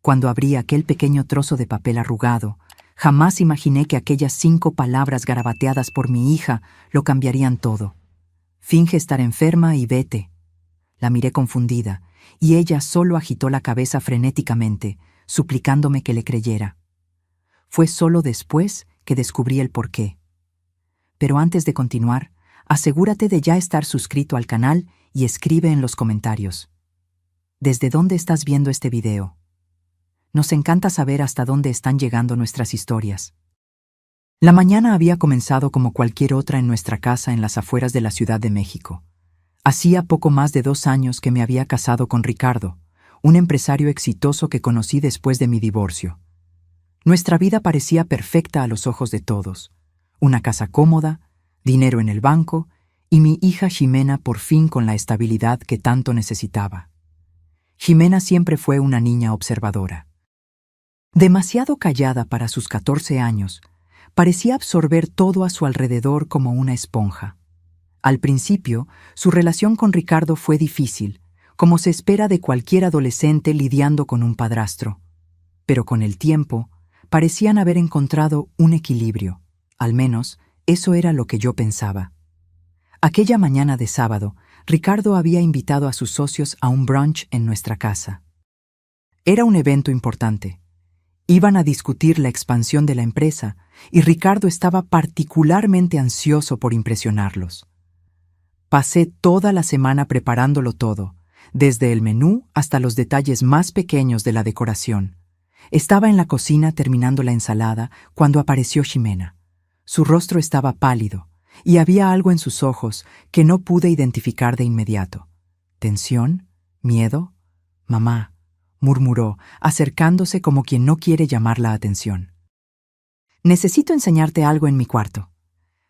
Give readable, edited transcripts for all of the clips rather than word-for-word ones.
Cuando abrí aquel pequeño trozo de papel arrugado, jamás imaginé que aquellas 5 palabras garabateadas por mi hija lo cambiarían todo. Finge estar enferma y vete. La miré confundida, y ella solo agitó la cabeza frenéticamente, suplicándome que le creyera. Fue solo después que descubrí el porqué. Pero antes de continuar, asegúrate de ya estar suscrito al canal y escribe en los comentarios. ¿Desde dónde estás viendo este video? Nos encanta saber hasta dónde están llegando nuestras historias. La mañana había comenzado como cualquier otra en nuestra casa en las afueras de la Ciudad de México. Hacía poco más de 2 años que me había casado con Ricardo, un empresario exitoso que conocí después de mi divorcio. Nuestra vida parecía perfecta a los ojos de todos. Una casa cómoda, dinero en el banco y mi hija Ximena por fin con la estabilidad que tanto necesitaba. Ximena siempre fue una niña observadora. Demasiado callada para sus 14 años, parecía absorber todo a su alrededor como una esponja. Al principio, su relación con Ricardo fue difícil, como se espera de cualquier adolescente lidiando con un padrastro. Pero con el tiempo, parecían haber encontrado un equilibrio. Al menos, eso era lo que yo pensaba. Aquella mañana de sábado, Ricardo había invitado a sus socios a un brunch en nuestra casa. Era un evento importante. Iban a discutir la expansión de la empresa y Ricardo estaba particularmente ansioso por impresionarlos. Pasé toda la semana preparándolo todo, desde el menú hasta los detalles más pequeños de la decoración. Estaba en la cocina terminando la ensalada cuando apareció Ximena. Su rostro estaba pálido y había algo en sus ojos que no pude identificar de inmediato. ¿Tensión? ¿Miedo? «Mamá», murmuró, acercándose como quien no quiere llamar la atención. «Necesito enseñarte algo en mi cuarto».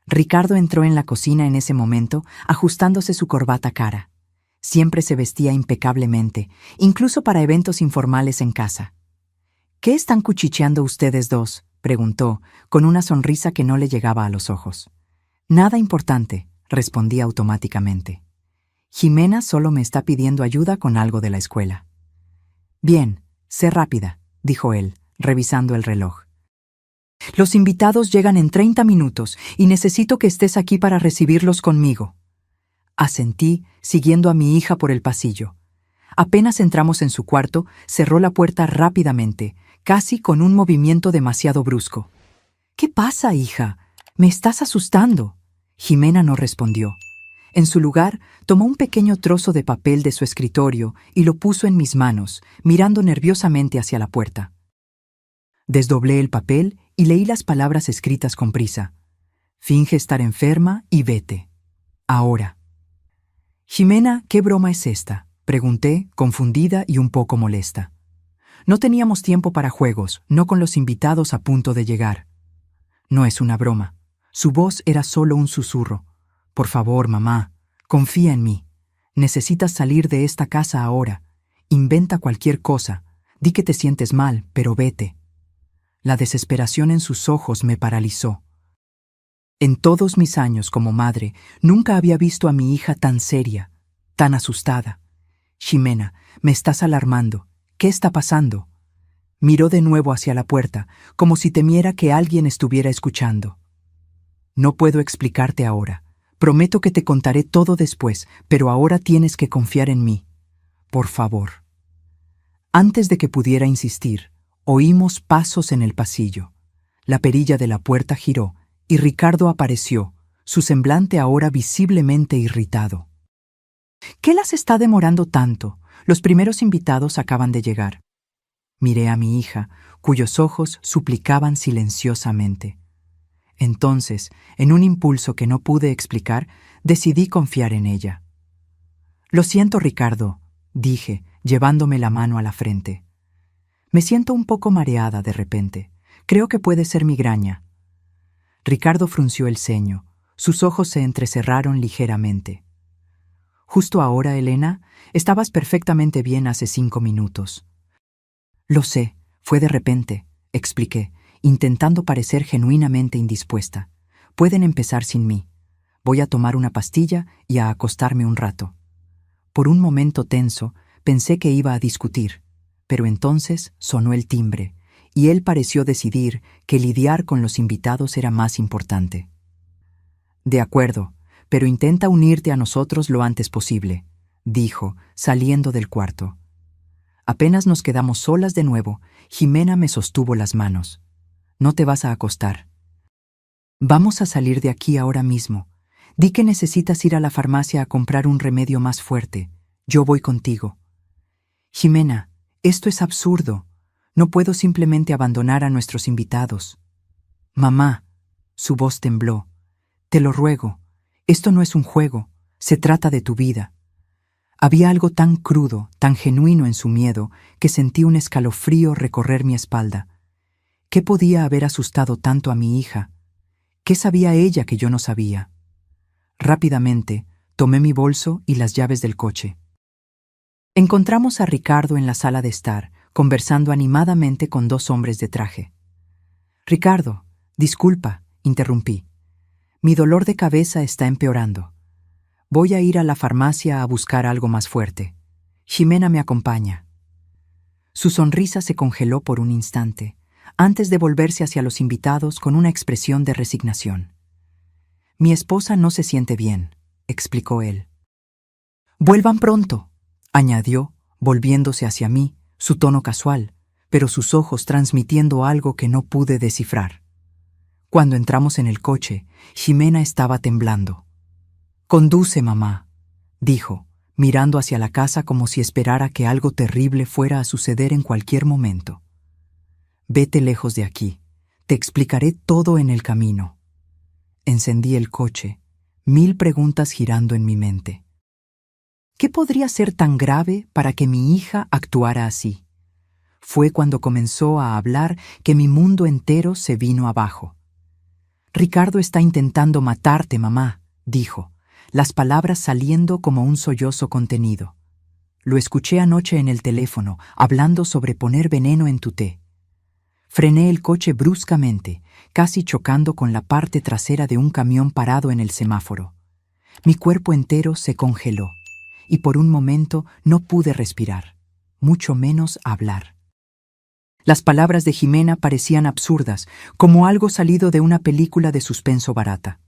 Ricardo entró en la cocina en ese momento, ajustándose su corbata cara. Siempre se vestía impecablemente, incluso para eventos informales en casa. «¿Qué están cuchicheando ustedes dos?», preguntó, con una sonrisa que no le llegaba a los ojos. «Nada importante», respondí automáticamente. «Ximena solo me está pidiendo ayuda con algo de la escuela». «Bien, sé rápida», dijo él, revisando el reloj. «Los invitados llegan en 30 minutos y necesito que estés aquí para recibirlos conmigo». Asentí, siguiendo a mi hija por el pasillo. Apenas entramos en su cuarto, cerró la puerta rápidamente, casi con un movimiento demasiado brusco. «¿Qué pasa, hija? Me estás asustando». Ximena no respondió. En su lugar, tomó un pequeño trozo de papel de su escritorio y lo puso en mis manos, mirando nerviosamente hacia la puerta. Desdoblé el papel y leí las palabras escritas con prisa. «Finge estar enferma y vete. Ahora». «Ximena, ¿qué broma es esta?», pregunté, confundida y un poco molesta. No teníamos tiempo para juegos, no con los invitados a punto de llegar. «No es una broma». Su voz era solo un susurro. «Por favor, mamá, confía en mí. Necesitas salir de esta casa ahora. Inventa cualquier cosa. Di que te sientes mal, pero vete». La desesperación en sus ojos me paralizó. En todos mis años como madre, nunca había visto a mi hija tan seria, tan asustada. «Ximena, me estás alarmando. ¿Qué está pasando?». Miró de nuevo hacia la puerta, como si temiera que alguien estuviera escuchando. «No puedo explicarte ahora. Prometo que te contaré todo después, pero ahora tienes que confiar en mí. Por favor». Antes de que pudiera insistir, oímos pasos en el pasillo. La perilla de la puerta giró y Ricardo apareció, su semblante ahora visiblemente irritado. «¿Qué las está demorando tanto? Los primeros invitados acaban de llegar». Miré a mi hija, cuyos ojos suplicaban silenciosamente. Entonces, en un impulso que no pude explicar, decidí confiar en ella. «Lo siento, Ricardo», dije, llevándome la mano a la frente. «Me siento un poco mareada de repente. Creo que puede ser migraña». Ricardo frunció el ceño. Sus ojos se entrecerraron ligeramente. «Justo ahora, Elena, estabas perfectamente bien hace 5 minutos». «Lo sé, fue de repente», expliqué, intentando parecer genuinamente indispuesta. «Pueden empezar sin mí. Voy a tomar una pastilla y a acostarme un rato». Por un momento tenso, pensé que iba a discutir. Pero entonces sonó el timbre, y él pareció decidir que lidiar con los invitados era más importante. «De acuerdo, pero intenta unirte a nosotros lo antes posible», dijo, saliendo del cuarto. Apenas nos quedamos solas de nuevo, Jimena me sostuvo las manos. «No te vas a acostar. Vamos a salir de aquí ahora mismo. Di que necesitas ir a la farmacia a comprar un remedio más fuerte. Yo voy contigo». «Jimena, esto es absurdo. No puedo simplemente abandonar a nuestros invitados». «Mamá», su voz tembló, «te lo ruego. Esto no es un juego. Se trata de tu vida». Había algo tan crudo, tan genuino en su miedo, que sentí un escalofrío recorrer mi espalda. ¿Qué podía haber asustado tanto a mi hija? ¿Qué sabía ella que yo no sabía? Rápidamente, tomé mi bolso y las llaves del coche. Encontramos a Ricardo en la sala de estar, conversando animadamente con dos hombres de traje. «Ricardo, disculpa», interrumpí. «Mi dolor de cabeza está empeorando. Voy a ir a la farmacia a buscar algo más fuerte. Jimena me acompaña». Su sonrisa se congeló por un instante, antes de volverse hacia los invitados con una expresión de resignación. «Mi esposa no se siente bien», explicó él. «Vuelvan pronto», añadió, volviéndose hacia mí, su tono casual, pero sus ojos transmitiendo algo que no pude descifrar. Cuando entramos en el coche, Jimena estaba temblando. «Conduce, mamá», dijo, mirando hacia la casa como si esperara que algo terrible fuera a suceder en cualquier momento. «Vete lejos de aquí. Te explicaré todo en el camino». Encendí el coche, 1000 preguntas girando en mi mente. ¿Qué podría ser tan grave para que mi hija actuara así? Fue cuando comenzó a hablar que mi mundo entero se vino abajo. «Ricardo está intentando matarte, mamá», dijo, las palabras saliendo como un sollozo contenido. «Lo escuché anoche en el teléfono, hablando sobre poner veneno en tu té». Frené el coche bruscamente, casi chocando con la parte trasera de un camión parado en el semáforo. Mi cuerpo entero se congeló, y por un momento no pude respirar, mucho menos hablar. Las palabras de Jimena parecían absurdas, como algo salido de una película de suspenso barata.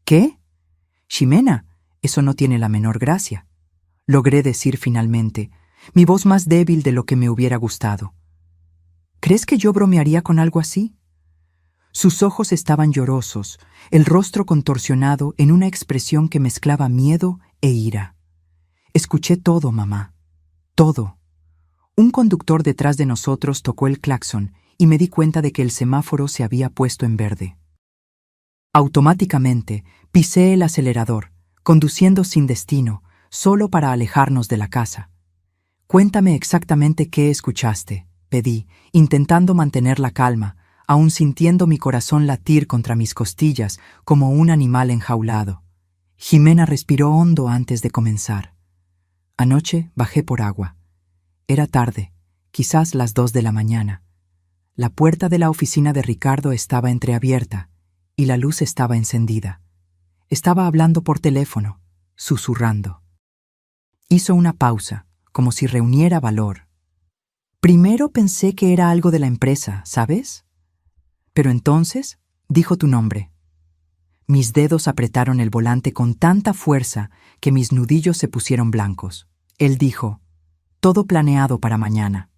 «¿Qué? Ximena, eso no tiene la menor gracia», logré decir finalmente, mi voz más débil de lo que me hubiera gustado. «¿Crees que yo bromearía con algo así?» Sus ojos estaban llorosos, el rostro contorsionado en una expresión que mezclaba miedo e ira. «Escuché todo, mamá. Todo». Un conductor detrás de nosotros tocó el claxon y me di cuenta de que el semáforo se había puesto en verde. Automáticamente pisé el acelerador, conduciendo sin destino, solo para alejarnos de la casa. «Cuéntame exactamente qué escuchaste», pedí, intentando mantener la calma, aún sintiendo mi corazón latir contra mis costillas como un animal enjaulado. Jimena respiró hondo antes de comenzar. «Anoche bajé por agua. Era tarde, quizás las 2 de la mañana. La puerta de la oficina de Ricardo estaba entreabierta y la luz estaba encendida. Estaba hablando por teléfono, susurrando». Hizo una pausa, como si reuniera valor. «Primero pensé que era algo de la empresa, ¿sabes? Pero entonces dijo tu nombre». Mis dedos apretaron el volante con tanta fuerza que mis nudillos se pusieron blancos. Él dijo: «Todo planeado para mañana.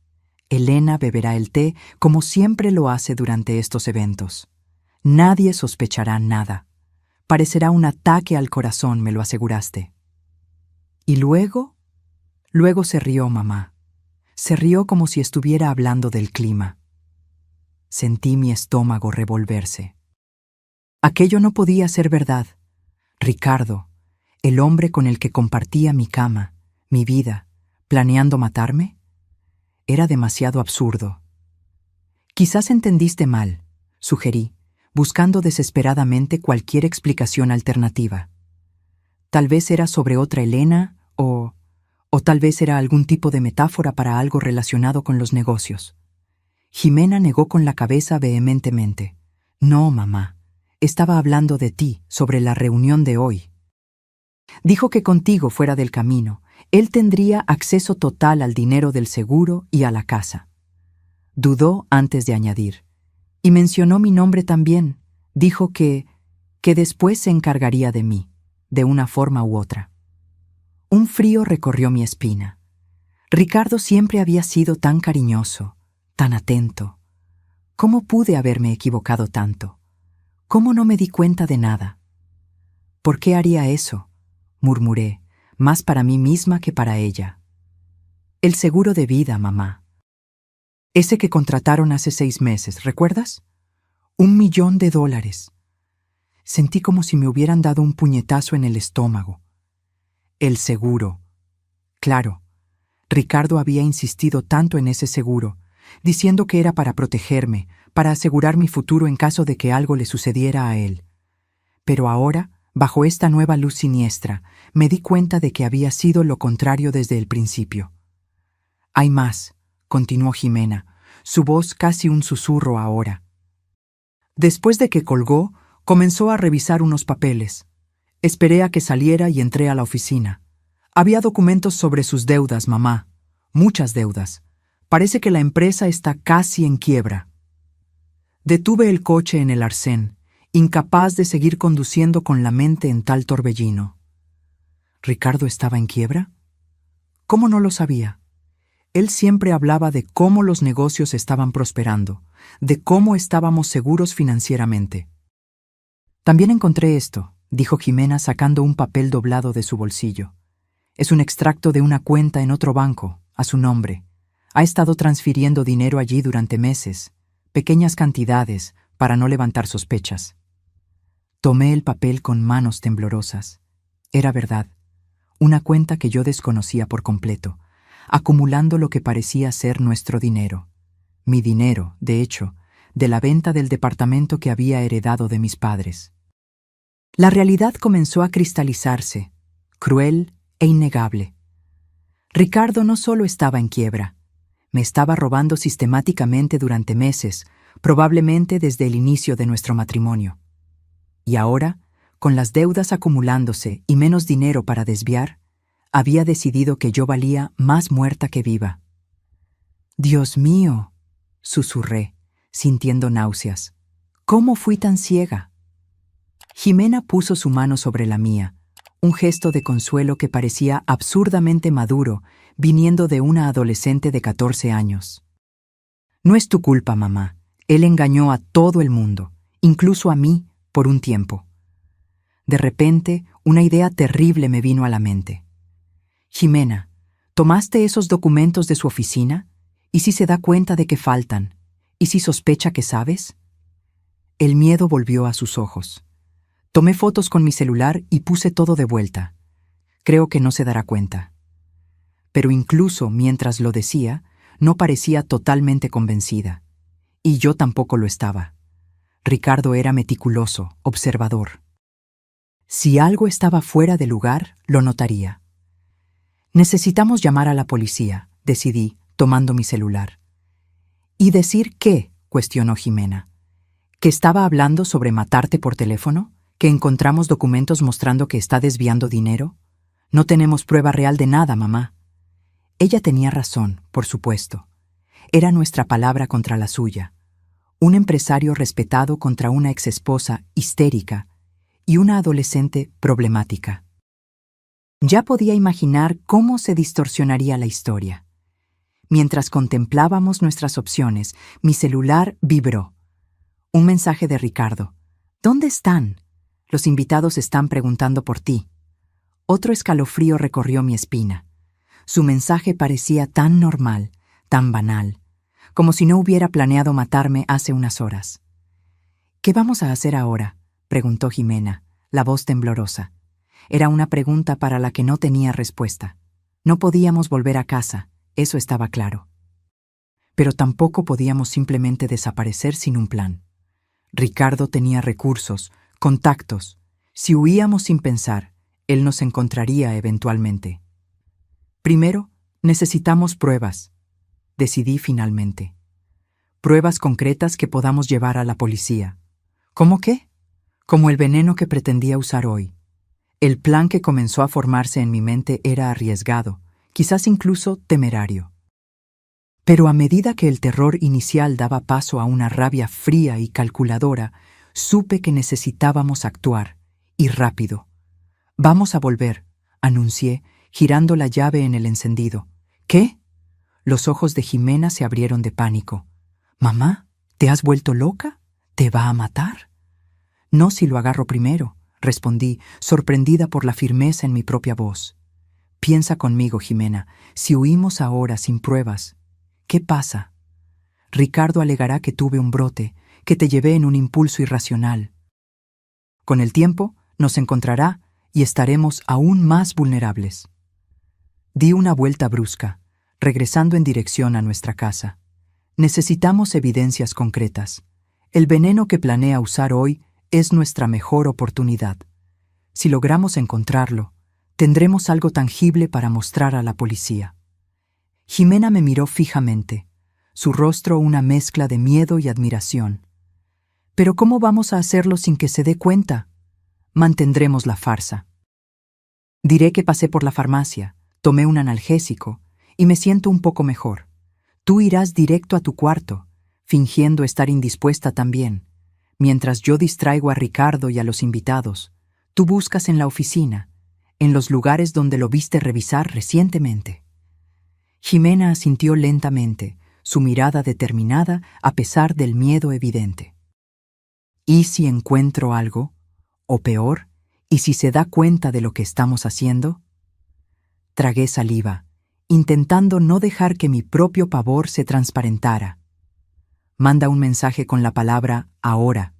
Elena beberá el té como siempre lo hace durante estos eventos. Nadie sospechará nada. Parecerá un ataque al corazón, me lo aseguraste». «¿Y luego?» Luego se rió, mamá. Se rió como si estuviera hablando del clima. Sentí mi estómago revolverse. Aquello no podía ser verdad. Ricardo, el hombre con el que compartía mi cama, mi vida, ¿planeando matarme? Era demasiado absurdo. «Quizás entendiste mal», sugerí, buscando desesperadamente cualquier explicación alternativa. Tal vez era sobre otra Elena o tal vez era algún tipo de metáfora para algo relacionado con los negocios. Jimena negó con la cabeza vehementemente. «No, mamá. Estaba hablando de ti, sobre la reunión de hoy. Dijo que contigo fuera del camino, Él tendría acceso total al dinero del seguro y a la casa. Dudó antes de añadir. Y mencionó mi nombre también. Dijo que después se encargaría de mí, de una forma u otra. Un frío recorrió mi espina. Ricardo siempre había sido tan cariñoso, tan atento. ¿Cómo pude haberme equivocado tanto? ¿Cómo no me di cuenta de nada? ¿Por qué haría eso?, murmuré, más para mí misma que para ella. El seguro de vida, mamá. Ese que contrataron hace 6 meses, ¿recuerdas? $1.000.000. Sentí como si me hubieran dado un puñetazo en el estómago. El seguro. Claro, Ricardo había insistido tanto en ese seguro, diciendo que era para protegerme, para asegurar mi futuro en caso de que algo le sucediera a él. Pero ahora, bajo esta nueva luz siniestra, me di cuenta de que había sido lo contrario desde el principio. Hay más, continuó Jimena, su voz casi un susurro ahora. Después de que colgó, comenzó a revisar unos papeles. Esperé a que saliera y entré a la oficina. Había documentos sobre sus deudas, mamá. Muchas deudas. Parece que la empresa está casi en quiebra. Detuve el coche en el arcén, incapaz de seguir conduciendo con la mente en tal torbellino. ¿Ricardo estaba en quiebra? ¿Cómo no lo sabía? Él siempre hablaba de cómo los negocios estaban prosperando, de cómo estábamos seguros financieramente. También encontré esto, dijo Jimena sacando un papel doblado de su bolsillo. Es un extracto de una cuenta en otro banco, a su nombre. Ha estado transfiriendo dinero allí durante meses, pequeñas cantidades, para no levantar sospechas. Tomé el papel con manos temblorosas. Era verdad, una cuenta que yo desconocía por completo, acumulando lo que parecía ser nuestro dinero. Mi dinero, de hecho, de la venta del departamento que había heredado de mis padres. La realidad comenzó a cristalizarse, cruel e innegable. Ricardo no solo estaba en quiebra, me estaba robando sistemáticamente durante meses, probablemente desde el inicio de nuestro matrimonio. Y ahora, con las deudas acumulándose y menos dinero para desviar, había decidido que yo valía más muerta que viva. «Dios mío», susurré, sintiendo náuseas. «¿Cómo fui tan ciega?» Jimena puso su mano sobre la mía, un gesto de consuelo que parecía absurdamente maduro, viniendo de una adolescente de 14 años. «No es tu culpa, mamá. Él engañó a todo el mundo, incluso a mí, por un tiempo». De repente, una idea terrible me vino a la mente. «Jimena, ¿tomaste esos documentos de su oficina? ¿Y si se da cuenta de que faltan? ¿Y si sospecha que sabes?» El miedo volvió a sus ojos. Tomé fotos con mi celular y puse todo de vuelta. Creo que no se dará cuenta. Pero incluso mientras lo decía, no parecía totalmente convencida. Y yo tampoco lo estaba. Ricardo era meticuloso, observador. Si algo estaba fuera de lugar, lo notaría. «Necesitamos llamar a la policía», decidí, tomando mi celular. «¿Y decir qué?», cuestionó Jimena. ¿Que estaba hablando sobre matarte por teléfono? ¿Que encontramos documentos mostrando que está desviando dinero? No tenemos prueba real de nada, mamá». Ella tenía razón, por supuesto. Era nuestra palabra contra la suya. Un empresario respetado contra una exesposa histérica y una adolescente problemática. Ya podía imaginar cómo se distorsionaría la historia. Mientras contemplábamos nuestras opciones, mi celular vibró. Un mensaje de Ricardo. «¿Dónde están? Los invitados están preguntando por ti». Otro escalofrío recorrió mi espina. Su mensaje parecía tan normal, tan banal, como si no hubiera planeado matarme hace unas horas. «¿Qué vamos a hacer ahora?», preguntó Jimena, la voz temblorosa. Era una pregunta para la que no tenía respuesta. No podíamos volver a casa, eso estaba claro. Pero tampoco podíamos simplemente desaparecer sin un plan. Ricardo tenía recursos, contactos. Si huíamos sin pensar, él nos encontraría eventualmente. «Primero, necesitamos pruebas», decidí finalmente. «Pruebas concretas que podamos llevar a la policía». «¿Cómo qué?». «Como el veneno que pretendía usar hoy. El plan que comenzó a formarse en mi mente era arriesgado, quizás incluso temerario. Pero a medida que el terror inicial daba paso a una rabia fría y calculadora, supe que necesitábamos actuar, y rápido. «Vamos a volver», anuncié, girando la llave en el encendido. «¿Qué?». Los ojos de Jimena se abrieron de pánico. «Mamá, ¿te has vuelto loca? ¿Te va a matar?». «No si lo agarro primero», respondí, sorprendida por la firmeza en mi propia voz. «Piensa conmigo, Jimena, si huimos ahora sin pruebas, ¿qué pasa? Ricardo alegará que tuve un brote, que te llevé en un impulso irracional. Con el tiempo, nos encontrará y estaremos aún más vulnerables». Di una vuelta brusca, regresando en dirección a nuestra casa. Necesitamos evidencias concretas. El veneno que planea usar hoy es nuestra mejor oportunidad. Si logramos encontrarlo, tendremos algo tangible para mostrar a la policía. Jimena me miró fijamente, su rostro una mezcla de miedo y admiración. «¿Pero cómo vamos a hacerlo sin que se dé cuenta?». «Mantendremos la farsa. Diré que pasé por la farmacia, tomé un analgésico y me siento un poco mejor. Tú irás directo a tu cuarto, fingiendo estar indispuesta también. Mientras yo distraigo a Ricardo y a los invitados, tú buscas en la oficina, en los lugares donde lo viste revisar recientemente». Jimena asintió lentamente, su mirada determinada a pesar del miedo evidente. «¿Y si encuentro algo? O peor, ¿y si se da cuenta de lo que estamos haciendo?». Tragué saliva, intentando no dejar que mi propio pavor se transparentara. «Manda un mensaje con la palabra ahora.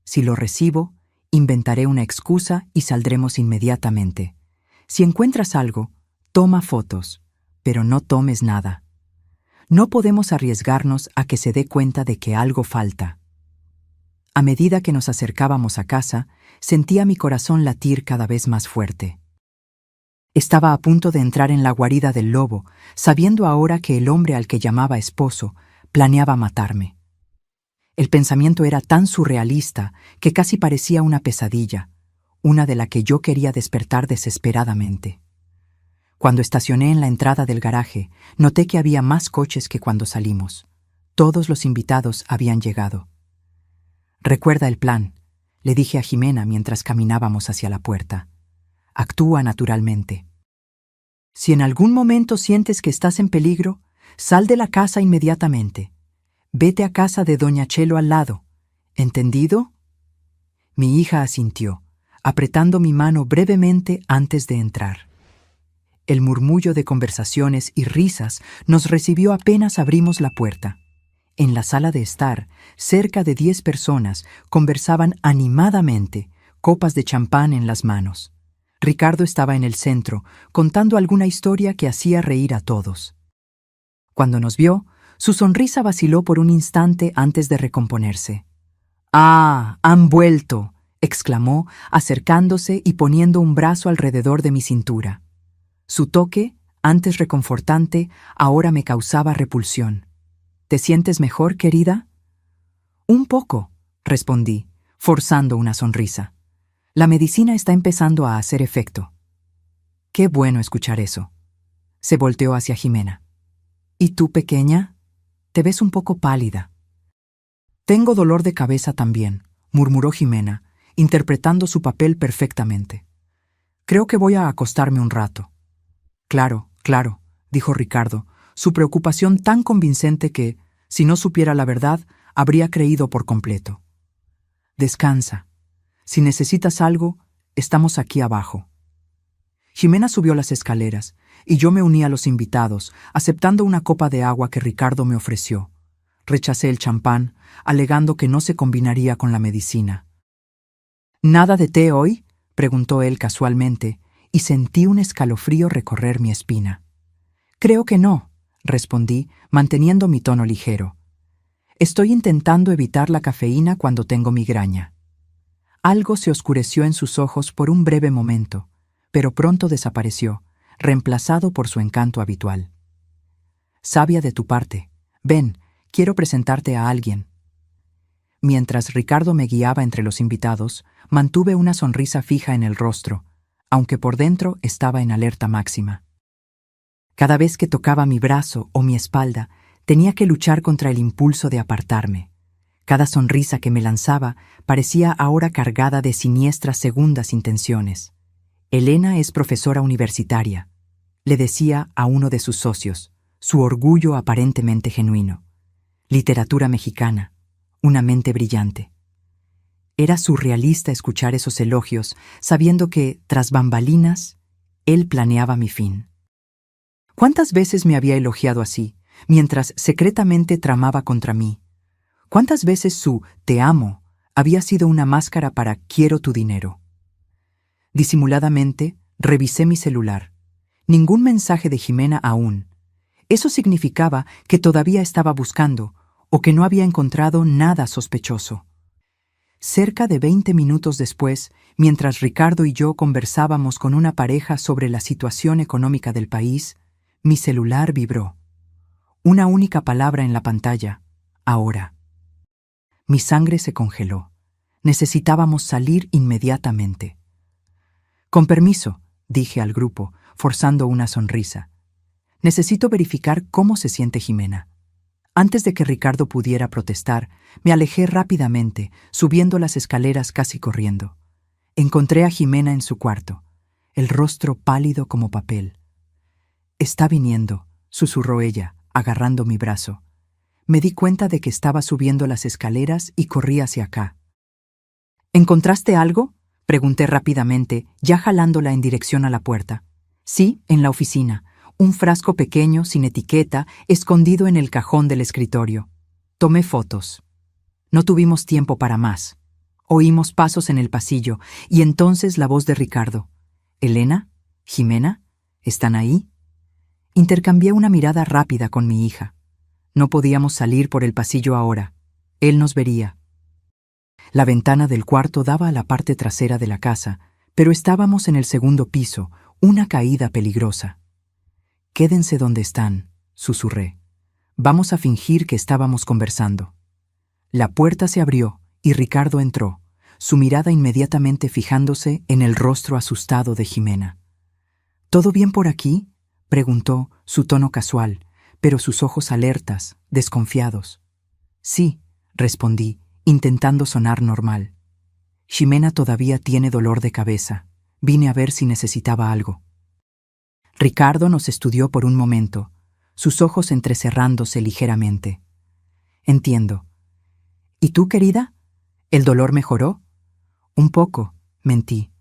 Si lo recibo, inventaré una excusa y saldremos inmediatamente. Si encuentras algo, toma fotos, pero no tomes nada. No podemos arriesgarnos a que se dé cuenta de que algo falta». A medida que nos acercábamos a casa, sentía mi corazón latir cada vez más fuerte. Estaba a punto de entrar en la guarida del lobo, sabiendo ahora que el hombre al que llamaba esposo planeaba matarme. El pensamiento era tan surrealista que casi parecía una pesadilla, una de la que yo quería despertar desesperadamente. Cuando estacioné en la entrada del garaje, noté que había más coches que cuando salimos. Todos los invitados habían llegado. «Recuerda el plan», le dije a Jimena mientras caminábamos hacia la puerta. «Actúa naturalmente. Si en algún momento sientes que estás en peligro, sal de la casa inmediatamente. Vete a casa de doña Chelo al lado. ¿Entendido?». Mi hija asintió, apretando mi mano brevemente antes de entrar. El murmullo de conversaciones y risas nos recibió apenas abrimos la puerta. En la sala de estar, cerca de 10 personas conversaban animadamente, copas de champán en las manos. Ricardo estaba en el centro, contando alguna historia que hacía reír a todos. Cuando nos vio, su sonrisa vaciló por un instante antes de recomponerse. «¡Ah, han vuelto!», exclamó, acercándose y poniendo un brazo alrededor de mi cintura. Su toque, antes reconfortante, ahora me causaba repulsión. «¿Te sientes mejor, querida?». «Un poco», respondí, forzando una sonrisa. «La medicina está empezando a hacer efecto». «Qué bueno escuchar eso». Se volteó hacia Jimena. «¿Y tú, pequeña? Te ves un poco pálida». «Tengo dolor de cabeza también», murmuró Jimena, interpretando su papel perfectamente. «Creo que voy a acostarme un rato». «Claro, claro», dijo Ricardo, su preocupación tan convincente que, si no supiera la verdad, habría creído por completo. «Descansa. Si necesitas algo, estamos aquí abajo». Jimena subió las escaleras, y yo me uní a los invitados, aceptando una copa de agua que Ricardo me ofreció. Rechacé el champán, alegando que no se combinaría con la medicina. «¿Nada de té hoy?», preguntó él casualmente, y sentí un escalofrío recorrer mi espina. «Creo que no», respondí, manteniendo mi tono ligero. «Estoy intentando evitar la cafeína cuando tengo migraña». Algo se oscureció en sus ojos por un breve momento, pero pronto desapareció, reemplazado por su encanto habitual. «Sabia de tu parte. Ven, quiero presentarte a alguien». Mientras Ricardo me guiaba entre los invitados, mantuve una sonrisa fija en el rostro, aunque por dentro estaba en alerta máxima. Cada vez que tocaba mi brazo o mi espalda, tenía que luchar contra el impulso de apartarme. Cada sonrisa que me lanzaba parecía ahora cargada de siniestras segundas intenciones. Elena es profesora universitaria, le decía a uno de sus socios, su orgullo aparentemente genuino. Literatura mexicana, una mente brillante. Era surrealista escuchar esos elogios, sabiendo que, tras bambalinas, él planeaba mi fin. ¿Cuántas veces me había elogiado así, mientras secretamente tramaba contra mí? ¿Cuántas veces su «te amo» había sido una máscara para «quiero tu dinero»? Disimuladamente, revisé mi celular. Ningún mensaje de Jimena aún. Eso significaba que todavía estaba buscando, o que no había encontrado nada sospechoso. Cerca de 20 minutos después, mientras Ricardo y yo conversábamos con una pareja sobre la situación económica del país, mi celular vibró. Una única palabra en la pantalla: ahora. Mi sangre se congeló. Necesitábamos salir inmediatamente. Con permiso, dije al grupo, forzando una sonrisa. Necesito verificar cómo se siente Jimena. Antes de que Ricardo pudiera protestar, me alejé rápidamente, subiendo las escaleras casi corriendo. Encontré a Jimena en su cuarto, el rostro pálido como papel. «Está viniendo», susurró ella, agarrando mi brazo. Me di cuenta de que estaba subiendo las escaleras y corrí hacia acá. «¿Encontraste algo?», pregunté rápidamente, ya jalándola en dirección a la puerta. «Sí, en la oficina. Un frasco pequeño, sin etiqueta, escondido en el cajón del escritorio. Tomé fotos». No tuvimos tiempo para más. Oímos pasos en el pasillo, y entonces la voz de Ricardo. «¿Elena? ¿Jimena? ¿Están ahí?». Intercambié una mirada rápida con mi hija. No podíamos salir por el pasillo ahora. Él nos vería. La ventana del cuarto daba a la parte trasera de la casa, pero estábamos en el segundo piso, una caída peligrosa. «Quédense donde están», susurré. «Vamos a fingir que estábamos conversando». La puerta se abrió y Ricardo entró, su mirada inmediatamente fijándose en el rostro asustado de Jimena. «¿Todo bien por aquí?», preguntó, su tono casual, pero sus ojos alertas, desconfiados. «Sí», respondí, intentando sonar normal. «Jimena todavía tiene dolor de cabeza. Vine a ver si necesitaba algo». Ricardo nos estudió por un momento, sus ojos entrecerrándose ligeramente. «Entiendo. ¿Y tú, querida? ¿El dolor mejoró?» «Un poco», mentí.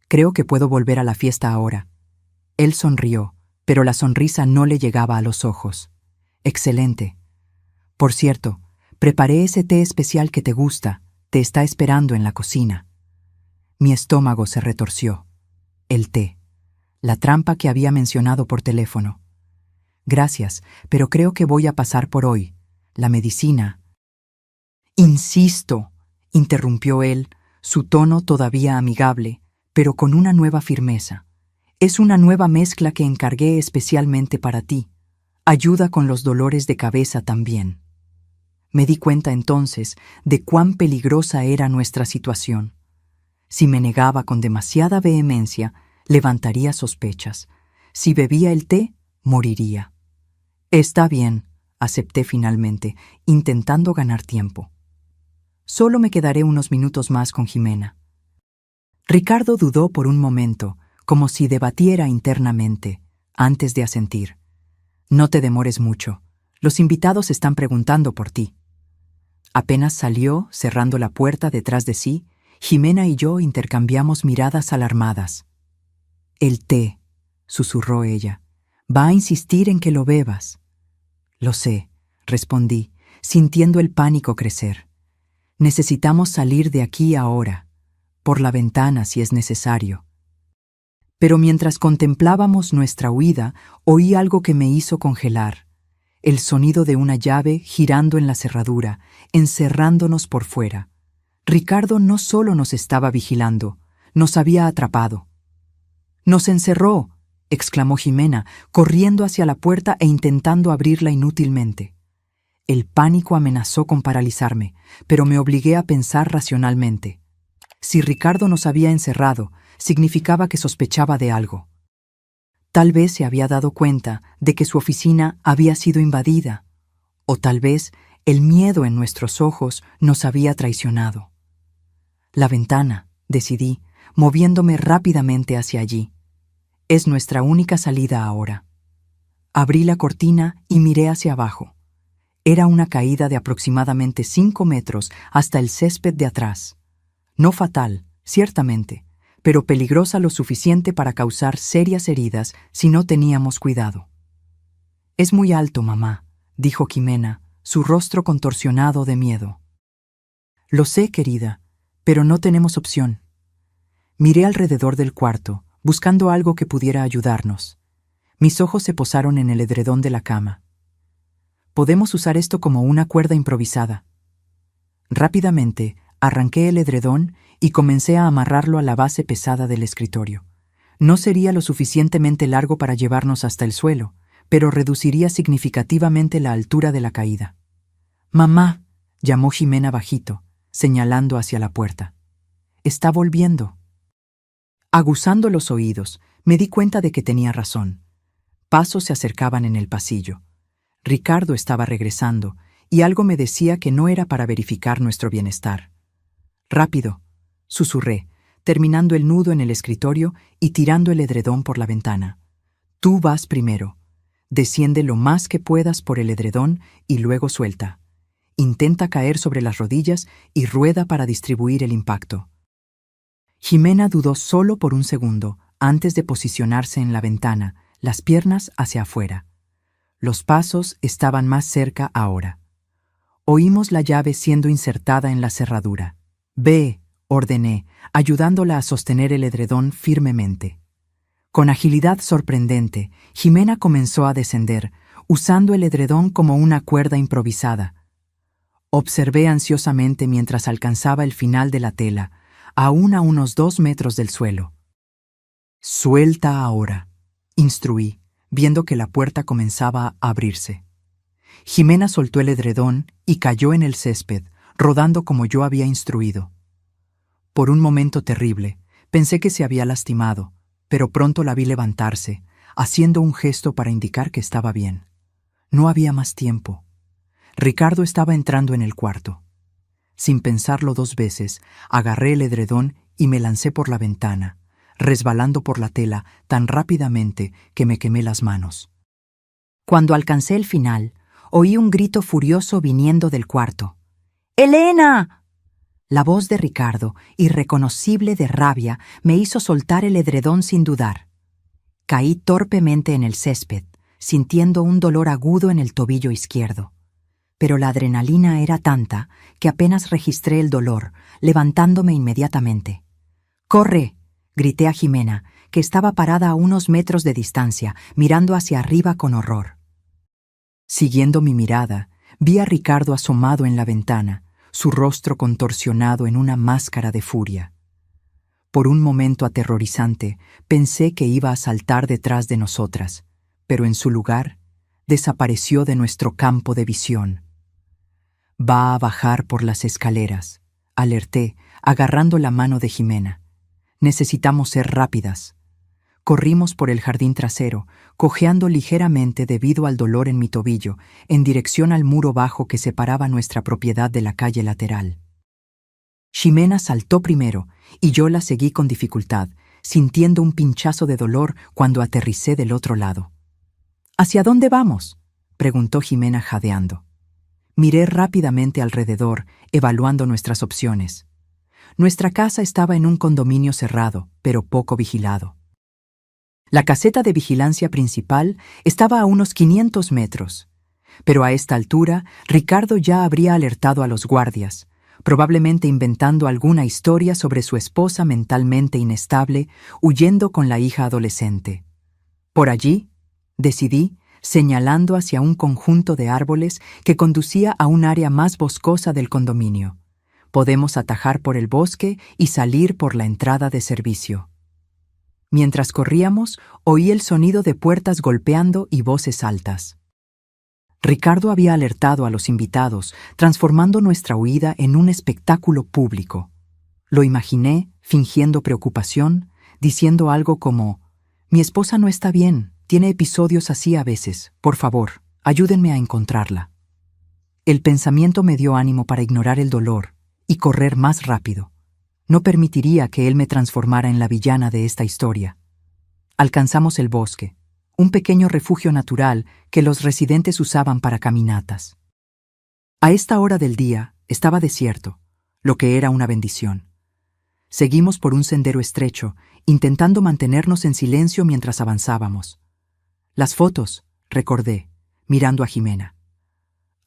«Creo que puedo volver a la fiesta ahora». Él sonrió, pero la sonrisa no le llegaba a los ojos. «Excelente. Por cierto, preparé ese té especial que te gusta. Te está esperando en la cocina». Mi estómago se retorció. El té. La trampa que había mencionado por teléfono. «Gracias, pero creo que voy a pasar por hoy. La medicina». «Insisto», interrumpió él, su tono todavía amigable, pero con una nueva firmeza. «Es una nueva mezcla que encargué especialmente para ti. Ayuda con los dolores de cabeza también». Me di cuenta entonces de cuán peligrosa era nuestra situación. Si me negaba con demasiada vehemencia, levantaría sospechas. Si bebía el té, moriría. «Está bien», acepté finalmente, intentando ganar tiempo. «Solo me quedaré unos minutos más con Jimena». Ricardo dudó por un momento, como si debatiera internamente, antes de asentir. «No te demores mucho. Los invitados están preguntando por ti». Apenas salió, cerrando la puerta detrás de sí, Jimena y yo intercambiamos miradas alarmadas. «El té», susurró ella. «Va a insistir en que lo bebas». «Lo sé», respondí, sintiendo el pánico crecer. «Necesitamos salir de aquí ahora, por la ventana si es necesario». Pero mientras contemplábamos nuestra huida, oí algo que me hizo congelar. El sonido de una llave girando en la cerradura, encerrándonos por fuera. Ricardo no solo nos estaba vigilando, nos había atrapado. «¡Nos encerró!», exclamó Jimena, corriendo hacia la puerta e intentando abrirla inútilmente. El pánico amenazó con paralizarme, pero me obligué a pensar racionalmente. Si Ricardo nos había encerrado, significaba que sospechaba de algo. Tal vez se había dado cuenta de que su oficina había sido invadida, o tal vez el miedo en nuestros ojos nos había traicionado. La ventana, decidí, moviéndome rápidamente hacia allí. Es nuestra única salida ahora. Abrí la cortina y miré hacia abajo. Era una caída de aproximadamente 5 metros hasta el césped de atrás. No fatal, ciertamente, pero peligrosa lo suficiente para causar serias heridas si no teníamos cuidado. «Es muy alto, mamá», dijo Jimena, su rostro contorsionado de miedo. «Lo sé, querida, pero no tenemos opción». Miré alrededor del cuarto, buscando algo que pudiera ayudarnos. Mis ojos se posaron en el edredón de la cama. «Podemos usar esto como una cuerda improvisada». Rápidamente, arranqué el edredón y comencé a amarrarlo a la base pesada del escritorio. No sería lo suficientemente largo para llevarnos hasta el suelo, pero reduciría significativamente la altura de la caída. «Mamá», llamó Jimena bajito, señalando hacia la puerta. «Está volviendo». Aguzando los oídos, me di cuenta de que tenía razón. Pasos se acercaban en el pasillo. Ricardo estaba regresando, y algo me decía que no era para verificar nuestro bienestar. «Rápido», susurré, terminando el nudo en el escritorio y tirando el edredón por la ventana. «Tú vas primero. Desciende lo más que puedas por el edredón y luego suelta. Intenta caer sobre las rodillas y rueda para distribuir el impacto». Jimena dudó solo por un segundo antes de posicionarse en la ventana, las piernas hacia afuera. Los pasos estaban más cerca ahora. Oímos la llave siendo insertada en la cerradura. «Ve», ordené, ayudándola a sostener el edredón firmemente. Con agilidad sorprendente, Jimena comenzó a descender, usando el edredón como una cuerda improvisada. Observé ansiosamente mientras alcanzaba el final de la tela, aún a unos 2 metros del suelo. «Suelta ahora», instruí, viendo que la puerta comenzaba a abrirse. Jimena soltó el edredón y cayó en el césped, rodando como yo había instruido. Por un momento terrible, pensé que se había lastimado, pero pronto la vi levantarse, haciendo un gesto para indicar que estaba bien. No había más tiempo. Ricardo estaba entrando en el cuarto. Sin pensarlo 2 veces, agarré el edredón y me lancé por la ventana, resbalando por la tela tan rápidamente que me quemé las manos. Cuando alcancé el final, oí un grito furioso viniendo del cuarto. «¡Elena!». La voz de Ricardo, irreconocible de rabia, me hizo soltar el edredón sin dudar. Caí torpemente en el césped, sintiendo un dolor agudo en el tobillo izquierdo. Pero la adrenalina era tanta que apenas registré el dolor, levantándome inmediatamente. «¡Corre!», grité a Jimena, que estaba parada a unos metros de distancia, mirando hacia arriba con horror. Siguiendo mi mirada, vi a Ricardo asomado en la ventana, su rostro contorsionado en una máscara de furia. Por un momento aterrorizante, pensé que iba a saltar detrás de nosotras, pero en su lugar, desapareció de nuestro campo de visión. «Va a bajar por las escaleras», alerté, agarrando la mano de Jimena. «Necesitamos ser rápidas». Corrimos por el jardín trasero, cojeando ligeramente debido al dolor en mi tobillo, en dirección al muro bajo que separaba nuestra propiedad de la calle lateral. Jimena saltó primero, y yo la seguí con dificultad, sintiendo un pinchazo de dolor cuando aterricé del otro lado. «¿Hacia dónde vamos?», preguntó Jimena jadeando. Miré rápidamente alrededor, evaluando nuestras opciones. Nuestra casa estaba en un condominio cerrado, pero poco vigilado. La caseta de vigilancia principal estaba a unos 500 metros, pero a esta altura Ricardo ya habría alertado a los guardias, probablemente inventando alguna historia sobre su esposa mentalmente inestable, huyendo con la hija adolescente. Por allí, decidí, señalando hacia un conjunto de árboles que conducía a un área más boscosa del condominio. Podemos atajar por el bosque y salir por la entrada de servicio. Mientras corríamos, oí el sonido de puertas golpeando y voces altas. Ricardo había alertado a los invitados, transformando nuestra huida en un espectáculo público. Lo imaginé, fingiendo preocupación, diciendo algo como: «Mi esposa no está bien, tiene episodios así a veces, por favor, ayúdenme a encontrarla». El pensamiento me dio ánimo para ignorar el dolor y correr más rápido. No permitiría que él me transformara en la villana de esta historia. Alcanzamos el bosque, un pequeño refugio natural que los residentes usaban para caminatas. A esta hora del día estaba desierto, lo que era una bendición. Seguimos por un sendero estrecho, intentando mantenernos en silencio mientras avanzábamos. «Las fotos», recordé, mirando a Jimena.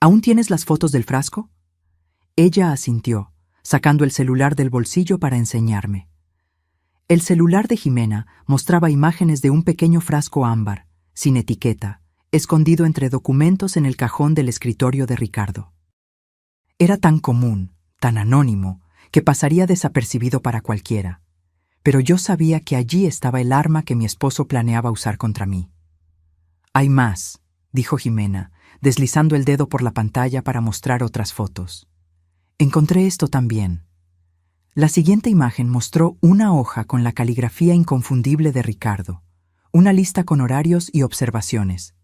«¿Aún tienes las fotos del frasco?» Ella asintió, sacando el celular del bolsillo para enseñarme. El celular de Jimena mostraba imágenes de un pequeño frasco ámbar, sin etiqueta, escondido entre documentos en el cajón del escritorio de Ricardo. Era tan común, tan anónimo, que pasaría desapercibido para cualquiera. Pero yo sabía que allí estaba el arma que mi esposo planeaba usar contra mí. «Hay más», dijo Jimena, deslizando el dedo por la pantalla para mostrar otras fotos. «Encontré esto también». La siguiente imagen mostró una hoja con la caligrafía inconfundible de Ricardo, una lista con horarios y observaciones.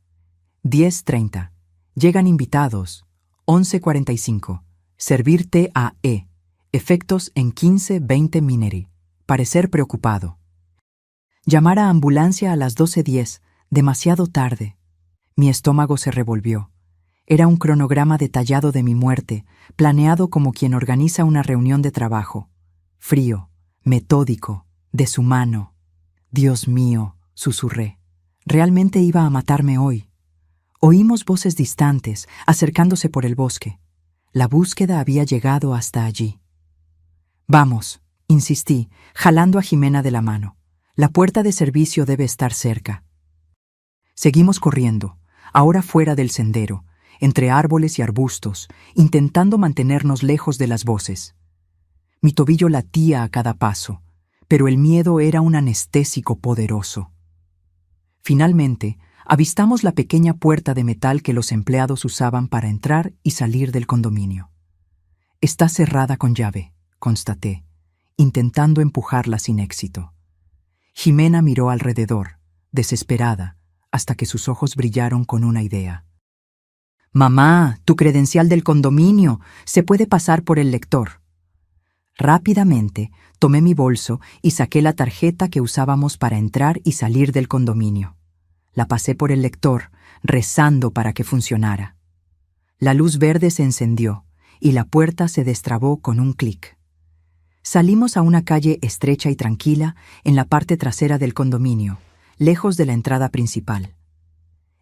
10:30. Llegan invitados. 11:45. Servir TAE. Efectos en 15-20 mineri. Parecer preocupado. Llamar a ambulancia a las 12:10. Demasiado tarde. Mi estómago se revolvió. Era un cronograma detallado de mi muerte, planeado como quien organiza una reunión de trabajo. Frío, metódico, deshumano. «Dios mío», susurré. «Realmente iba a matarme hoy». Oímos voces distantes, acercándose por el bosque. La búsqueda había llegado hasta allí. «Vamos», insistí, jalando a Jimena de la mano. «La puerta de servicio debe estar cerca». Seguimos corriendo, ahora fuera del sendero, entre árboles y arbustos, intentando mantenernos lejos de las voces. Mi tobillo latía a cada paso, pero el miedo era un anestésico poderoso. Finalmente, avistamos la pequeña puerta de metal que los empleados usaban para entrar y salir del condominio. «Está cerrada con llave», constaté, intentando empujarla sin éxito. Jimena miró alrededor, desesperada, hasta que sus ojos brillaron con una idea. «Mamá, tu credencial del condominio, se puede pasar por el lector». Rápidamente tomé mi bolso y saqué la tarjeta que usábamos para entrar y salir del condominio. La pasé por el lector, rezando para que funcionara. La luz verde se encendió y la puerta se destrabó con un clic. Salimos a una calle estrecha y tranquila en la parte trasera del condominio, lejos de la entrada principal.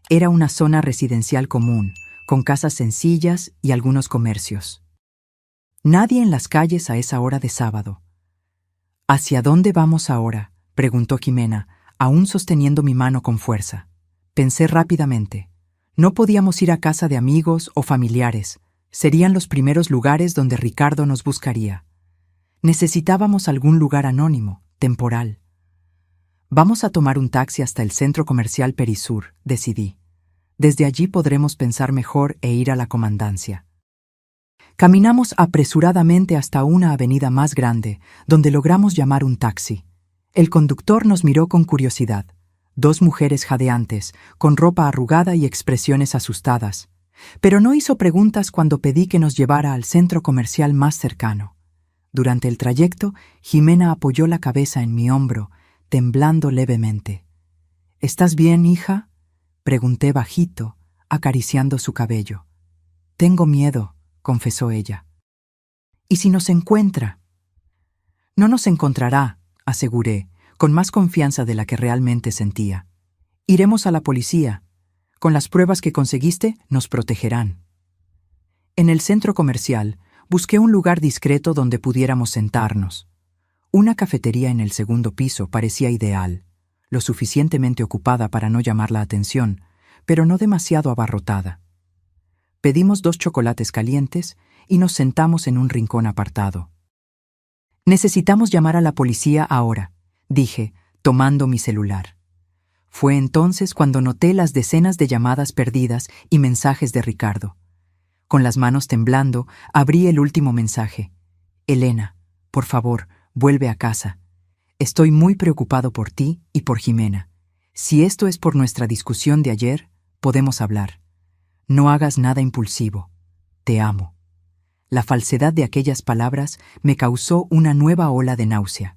Era una zona residencial común, con casas sencillas y algunos comercios. Nadie en las calles a esa hora de sábado. «¿Hacia dónde vamos ahora?», preguntó Jimena, aún sosteniendo mi mano con fuerza. Pensé rápidamente. No podíamos ir a casa de amigos o familiares. Serían los primeros lugares donde Ricardo nos buscaría. Necesitábamos algún lugar anónimo, temporal. «Vamos a tomar un taxi hasta el centro comercial Perisur», decidí. «Desde allí podremos pensar mejor e ir a la comandancia». Caminamos apresuradamente hasta una avenida más grande, donde logramos llamar un taxi. El conductor nos miró con curiosidad. 2 mujeres jadeantes, con ropa arrugada y expresiones asustadas. Pero no hizo preguntas cuando pedí que nos llevara al centro comercial más cercano. Durante el trayecto, Jimena apoyó la cabeza en mi hombro, temblando levemente. «¿Estás bien, hija?», pregunté bajito, acariciando su cabello. «Tengo miedo», confesó ella. «¿Y si nos encuentra?» «No nos encontrará», aseguré, con más confianza de la que realmente sentía. «Iremos a la policía. Con las pruebas que conseguiste, nos protegerán». En el centro comercial, busqué un lugar discreto donde pudiéramos sentarnos. Una cafetería en el segundo piso parecía ideal, lo suficientemente ocupada para no llamar la atención, pero no demasiado abarrotada. Pedimos 2 chocolates calientes y nos sentamos en un rincón apartado. «Necesitamos llamar a la policía ahora», dije, tomando mi celular. Fue entonces cuando noté las decenas de llamadas perdidas y mensajes de Ricardo. Con las manos temblando, abrí el último mensaje. «Elena, por favor, vuelve a casa. Estoy muy preocupado por ti y por Jimena. Si esto es por nuestra discusión de ayer, podemos hablar. No hagas nada impulsivo. Te amo. La falsedad de aquellas palabras me causó una nueva ola de náusea.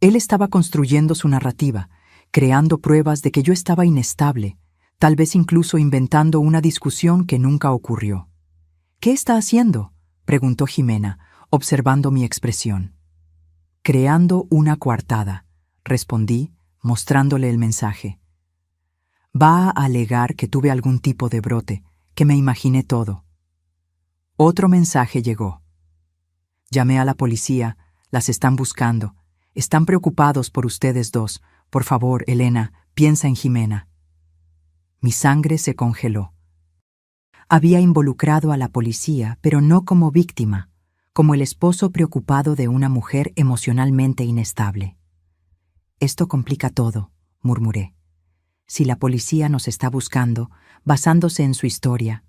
Él estaba construyendo su narrativa, creando pruebas de que yo estaba inestable, tal vez incluso inventando una discusión que nunca ocurrió. ¿Qué está haciendo?, preguntó Jimena, observando mi expresión. Creando una coartada, respondí, mostrándole el mensaje. Va a alegar que tuve algún tipo de brote, que me imaginé todo. Otro mensaje llegó. Llamé a la policía, las están buscando. Están preocupados por ustedes dos. Por favor, Elena, piensa en Jimena. Mi sangre se congeló. Había involucrado a la policía, pero no como víctima, como el esposo preocupado de una mujer emocionalmente inestable. Esto complica todo, murmuré. Si la policía nos está buscando, basándose en su historia.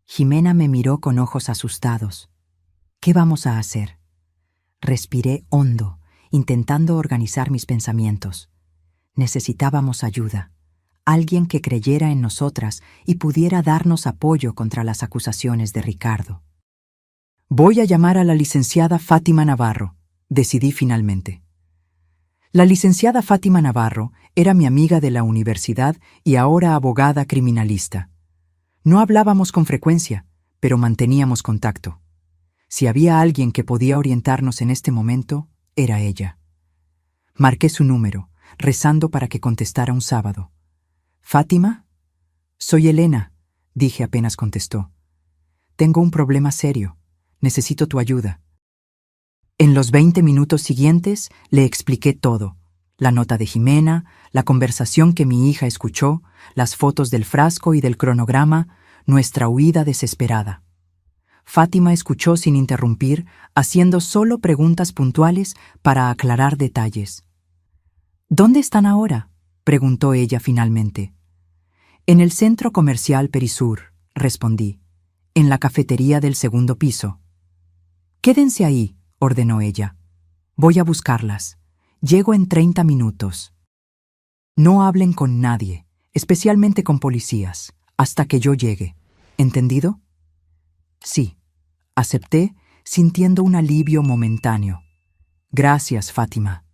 Jimena me miró con ojos asustados. ¿Qué vamos a hacer? Respiré hondo, intentando organizar mis pensamientos. Necesitábamos ayuda, alguien que creyera en nosotras y pudiera darnos apoyo contra las acusaciones de Ricardo. Voy a llamar a la licenciada Fátima Navarro, decidí finalmente. La licenciada Fátima Navarro era mi amiga de la universidad y ahora abogada criminalista. No hablábamos con frecuencia, pero manteníamos contacto. Si había alguien que podía orientarnos en este momento, era ella. Marqué su número, rezando para que contestara un sábado. ¿Fátima? Soy Elena, dije apenas contestó. Tengo un problema serio. Necesito tu ayuda. En los 20 minutos siguientes le expliqué todo. La nota de Jimena, la conversación que mi hija escuchó, las fotos del frasco y del cronograma, nuestra huida desesperada. Fátima escuchó sin interrumpir, haciendo solo preguntas puntuales para aclarar detalles. ¿Dónde están ahora?, preguntó ella finalmente. En el centro comercial Perisur, respondí. En la cafetería del segundo piso. Quédense ahí, ordenó ella. Voy a buscarlas. Llego en 30 minutos. No hablen con nadie, especialmente con policías, hasta que yo llegue. ¿Entendido? Sí, acepté, sintiendo un alivio momentáneo. Gracias, Fátima.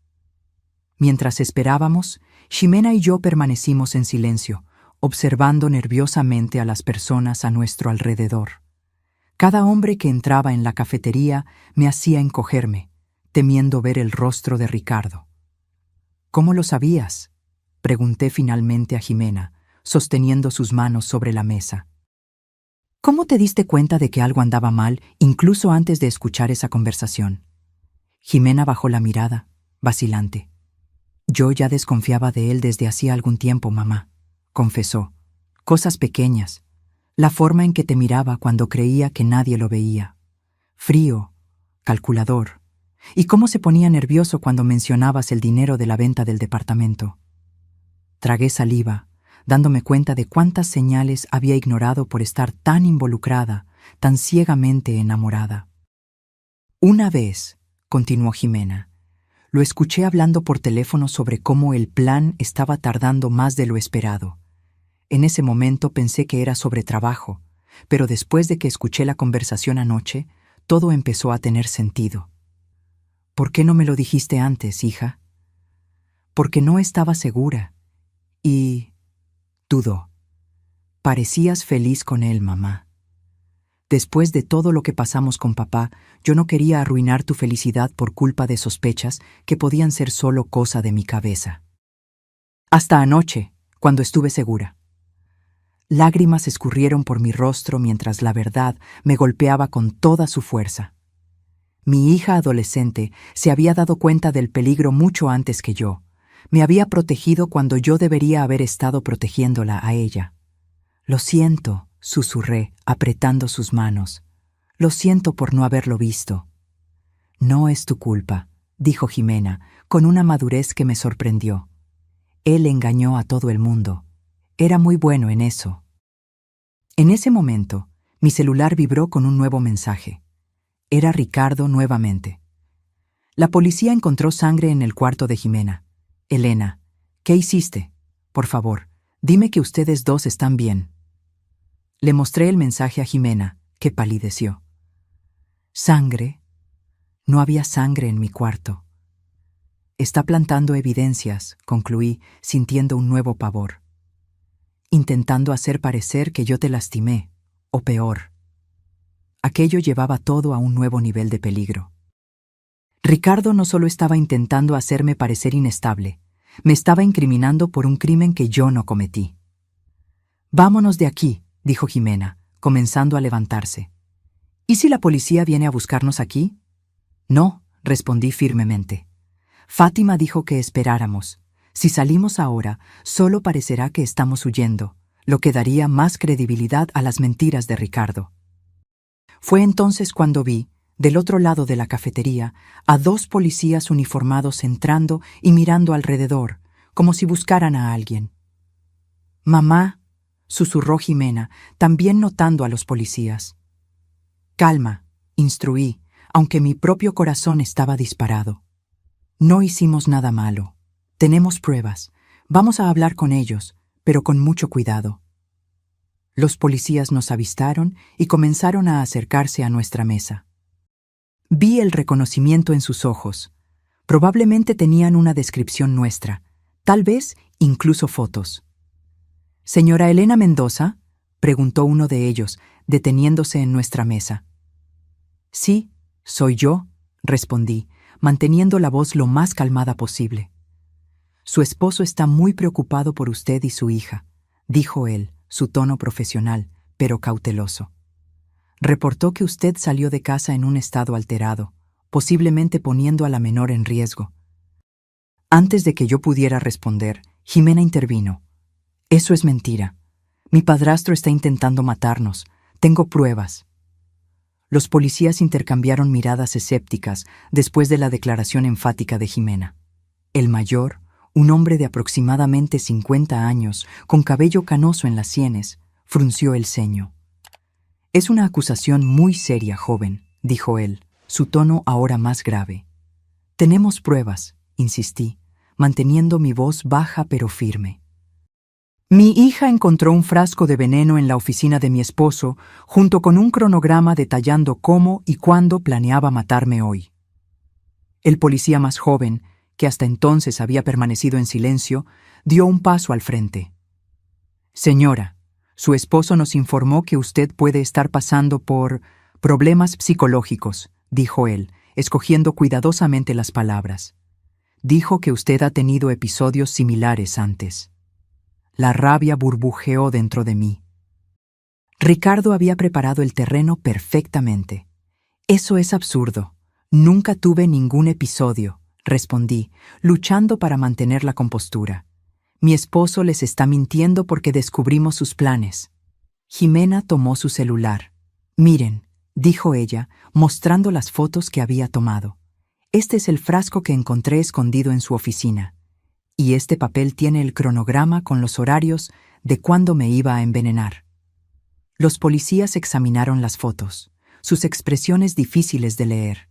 Mientras esperábamos, Ximena y yo permanecimos en silencio, observando nerviosamente a las personas a nuestro alrededor. Cada hombre que entraba en la cafetería me hacía encogerme, temiendo ver el rostro de Ricardo. ¿Cómo lo sabías?, pregunté finalmente a Ximena, sosteniendo sus manos sobre la mesa. ¿Cómo te diste cuenta de que algo andaba mal, incluso antes de escuchar esa conversación? Ximena bajó la mirada, vacilante. Yo ya desconfiaba de él desde hacía algún tiempo, mamá, confesó. Cosas pequeñas. La forma en que te miraba cuando creía que nadie lo veía. Frío, calculador. Y cómo se ponía nervioso cuando mencionabas el dinero de la venta del departamento. Tragué saliva, dándome cuenta de cuántas señales había ignorado por estar tan involucrada, tan ciegamente enamorada. Una vez, continuó Ximena, lo escuché hablando por teléfono sobre cómo el plan estaba tardando más de lo esperado. En ese momento pensé que era sobre trabajo, pero después de que escuché la conversación anoche, todo empezó a tener sentido. ¿Por qué no me lo dijiste antes, hija? Porque no estaba segura. Y dudó. Parecías feliz con él, mamá. Después de todo lo que pasamos con papá, yo no quería arruinar tu felicidad por culpa de sospechas que podían ser solo cosa de mi cabeza. Hasta anoche, cuando estuve segura. Lágrimas escurrieron por mi rostro mientras la verdad me golpeaba con toda su fuerza. Mi hija adolescente se había dado cuenta del peligro mucho antes que yo. Me había protegido cuando yo debería haber estado protegiéndola a ella. Lo siento, susurré, apretando sus manos. Lo siento por no haberlo visto. No es tu culpa, dijo Ximena, con una madurez que me sorprendió. Él engañó a todo el mundo. Era muy bueno en eso. En ese momento, mi celular vibró con un nuevo mensaje. Era Ricardo nuevamente. La policía encontró sangre en el cuarto de Jimena. Elena, ¿qué hiciste? Por favor, dime que ustedes dos están bien. Le mostré el mensaje a Jimena, que palideció. ¿Sangre? No había sangre en mi cuarto. Está plantando evidencias, concluí, sintiendo un nuevo pavor. Intentando hacer parecer que yo te lastimé, o peor. Aquello llevaba todo a un nuevo nivel de peligro. Ricardo no solo estaba intentando hacerme parecer inestable, me estaba incriminando por un crimen que yo no cometí. Vámonos de aquí, dijo Jimena, comenzando a levantarse. ¿Y si la policía viene a buscarnos aquí? No, respondí firmemente. Fátima dijo que esperáramos. Si salimos ahora, solo parecerá que estamos huyendo, lo que daría más credibilidad a las mentiras de Ricardo. Fue entonces cuando vi, del otro lado de la cafetería, a dos policías uniformados entrando y mirando alrededor, como si buscaran a alguien. «Mamá», susurró Jimena, también notando a los policías. «Calma», instruí, aunque mi propio corazón estaba disparado. «No hicimos nada malo. Tenemos pruebas. Vamos a hablar con ellos, pero con mucho cuidado». Los policías nos avistaron y comenzaron a acercarse a nuestra mesa. Vi el reconocimiento en sus ojos. Probablemente tenían una descripción nuestra, tal vez incluso fotos. «¿Señora Elena Mendoza?», preguntó uno de ellos, deteniéndose en nuestra mesa. «Sí, soy yo», respondí, manteniendo la voz lo más calmada posible. «Su esposo está muy preocupado por usted y su hija», dijo él, su tono profesional, pero cauteloso. «Reportó que usted salió de casa en un estado alterado, posiblemente poniendo a la menor en riesgo». Antes de que yo pudiera responder, Jimena intervino. «Eso es mentira. Mi padrastro está intentando matarnos. Tengo pruebas». Los policías intercambiaron miradas escépticas después de la declaración enfática de Jimena. El mayor, un hombre de aproximadamente 50 años, con cabello canoso en las sienes, frunció el ceño. «Es una acusación muy seria, joven», dijo él, su tono ahora más grave. «Tenemos pruebas», insistí, manteniendo mi voz baja pero firme. «Mi hija encontró un frasco de veneno en la oficina de mi esposo, junto con un cronograma detallando cómo y cuándo planeaba matarme hoy». El policía más joven, que hasta entonces había permanecido en silencio, dio un paso al frente. «Señora, su esposo nos informó que usted puede estar pasando por problemas psicológicos», dijo él, escogiendo cuidadosamente las palabras. «Dijo que usted ha tenido episodios similares antes». La rabia burbujeó dentro de mí. Ricardo había preparado el terreno perfectamente. «Eso es absurdo. Nunca tuve ningún episodio», respondí, luchando para mantener la compostura. «Mi esposo les está mintiendo porque descubrimos sus planes». Jimena tomó su celular. «Miren», dijo ella, mostrando las fotos que había tomado. «Este es el frasco que encontré escondido en su oficina. Y este papel tiene el cronograma con los horarios de cuándo me iba a envenenar». Los policías examinaron las fotos, sus expresiones difíciles de leer.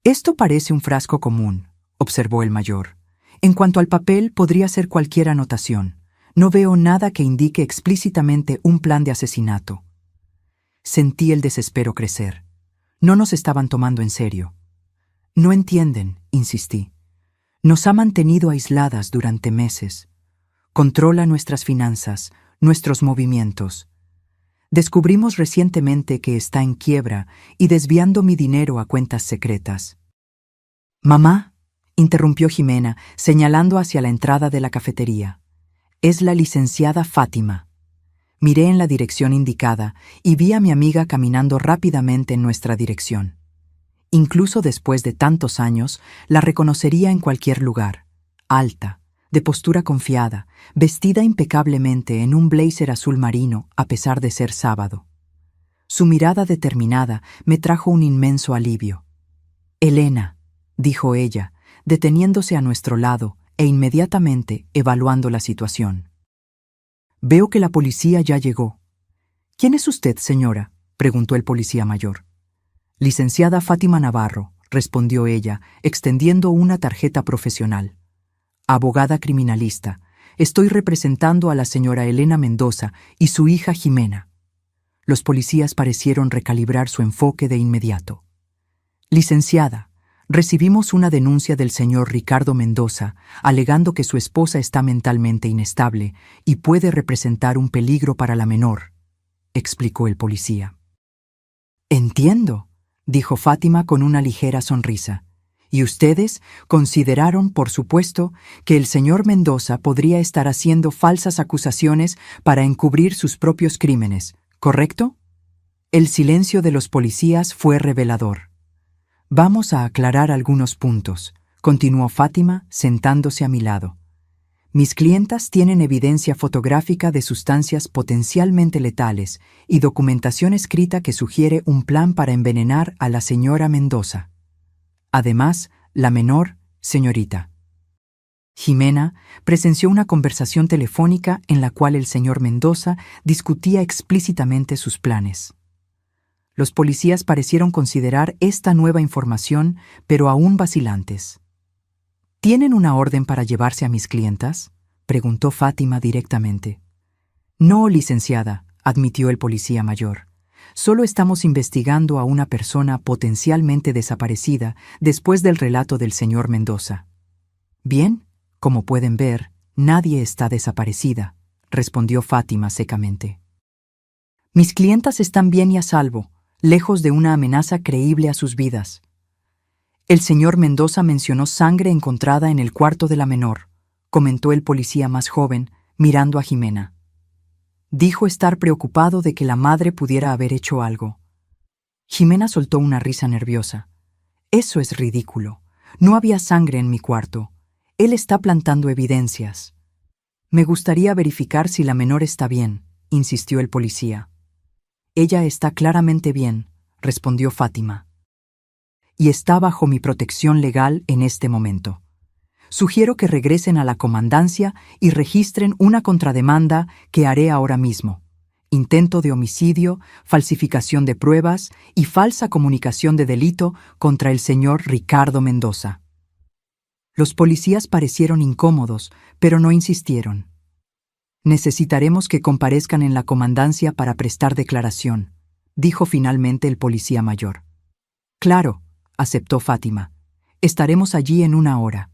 «Esto parece un frasco común», observó el mayor. «En cuanto al papel, podría ser cualquier anotación. No veo nada que indique explícitamente un plan de asesinato». Sentí el desespero crecer. No nos estaban tomando en serio. «No entienden», insistí. «Nos ha mantenido aisladas durante meses. Controla nuestras finanzas, nuestros movimientos. Descubrimos recientemente que está en quiebra y desviando mi dinero a cuentas secretas». «Mamá», interrumpió Jimena, señalando hacia la entrada de la cafetería. «Es la licenciada Fátima». Miré en la dirección indicada y vi a mi amiga caminando rápidamente en nuestra dirección. Incluso después de tantos años, la reconocería en cualquier lugar. Alta, de postura confiada, vestida impecablemente en un blazer azul marino a pesar de ser sábado. Su mirada determinada me trajo un inmenso alivio. «Elena», dijo ella, deteniéndose a nuestro lado e inmediatamente evaluando la situación. «Veo que la policía ya llegó». «¿Quién es usted, señora?», preguntó el policía mayor. «Licenciada Fátima Navarro», respondió ella, extendiendo una tarjeta profesional. Abogada criminalista, estoy representando a la señora Elena Mendoza y su hija Jimena. Los policías parecieron recalibrar su enfoque de inmediato. Licenciada, recibimos una denuncia del señor Ricardo Mendoza alegando que su esposa está mentalmente inestable y puede representar un peligro para la menor, explicó el policía. Entiendo, dijo Fátima con una ligera sonrisa. Y ustedes consideraron, por supuesto, que el señor Mendoza podría estar haciendo falsas acusaciones para encubrir sus propios crímenes, ¿correcto? El silencio de los policías fue revelador. Vamos a aclarar algunos puntos, continuó Fátima, sentándose a mi lado. Mis clientas tienen evidencia fotográfica de sustancias potencialmente letales y documentación escrita que sugiere un plan para envenenar a la señora Mendoza. Además, la menor, señorita Jimena, presenció una conversación telefónica en la cual el señor Mendoza discutía explícitamente sus planes. Los policías parecieron considerar esta nueva información, pero aún vacilantes. ¿Tienen una orden para llevarse a mis clientas?, preguntó Fátima directamente. No, licenciada, admitió el policía mayor. Solo estamos investigando a una persona potencialmente desaparecida después del relato del señor Mendoza. Bien, como pueden ver, nadie está desaparecida, respondió Fátima secamente. Mis clientas están bien y a salvo, lejos de una amenaza creíble a sus vidas. El señor Mendoza mencionó sangre encontrada en el cuarto de la menor, comentó el policía más joven, mirando a Jimena. Dijo estar preocupado de que la madre pudiera haber hecho algo. Jimena soltó una risa nerviosa. Eso es ridículo. No había sangre en mi cuarto. Él está plantando evidencias. Me gustaría verificar si la menor está bien, insistió el policía. Ella está claramente bien, respondió Fátima. Y está bajo mi protección legal en este momento. Sugiero que regresen a la comandancia y registren una contrademanda que haré ahora mismo. Intento de homicidio, falsificación de pruebas y falsa comunicación de delito contra el señor Ricardo Mendoza. Los policías parecieron incómodos, pero no insistieron. Necesitaremos que comparezcan en la comandancia para prestar declaración, dijo finalmente el policía mayor. Claro, aceptó Fátima. Estaremos allí en 1 hora.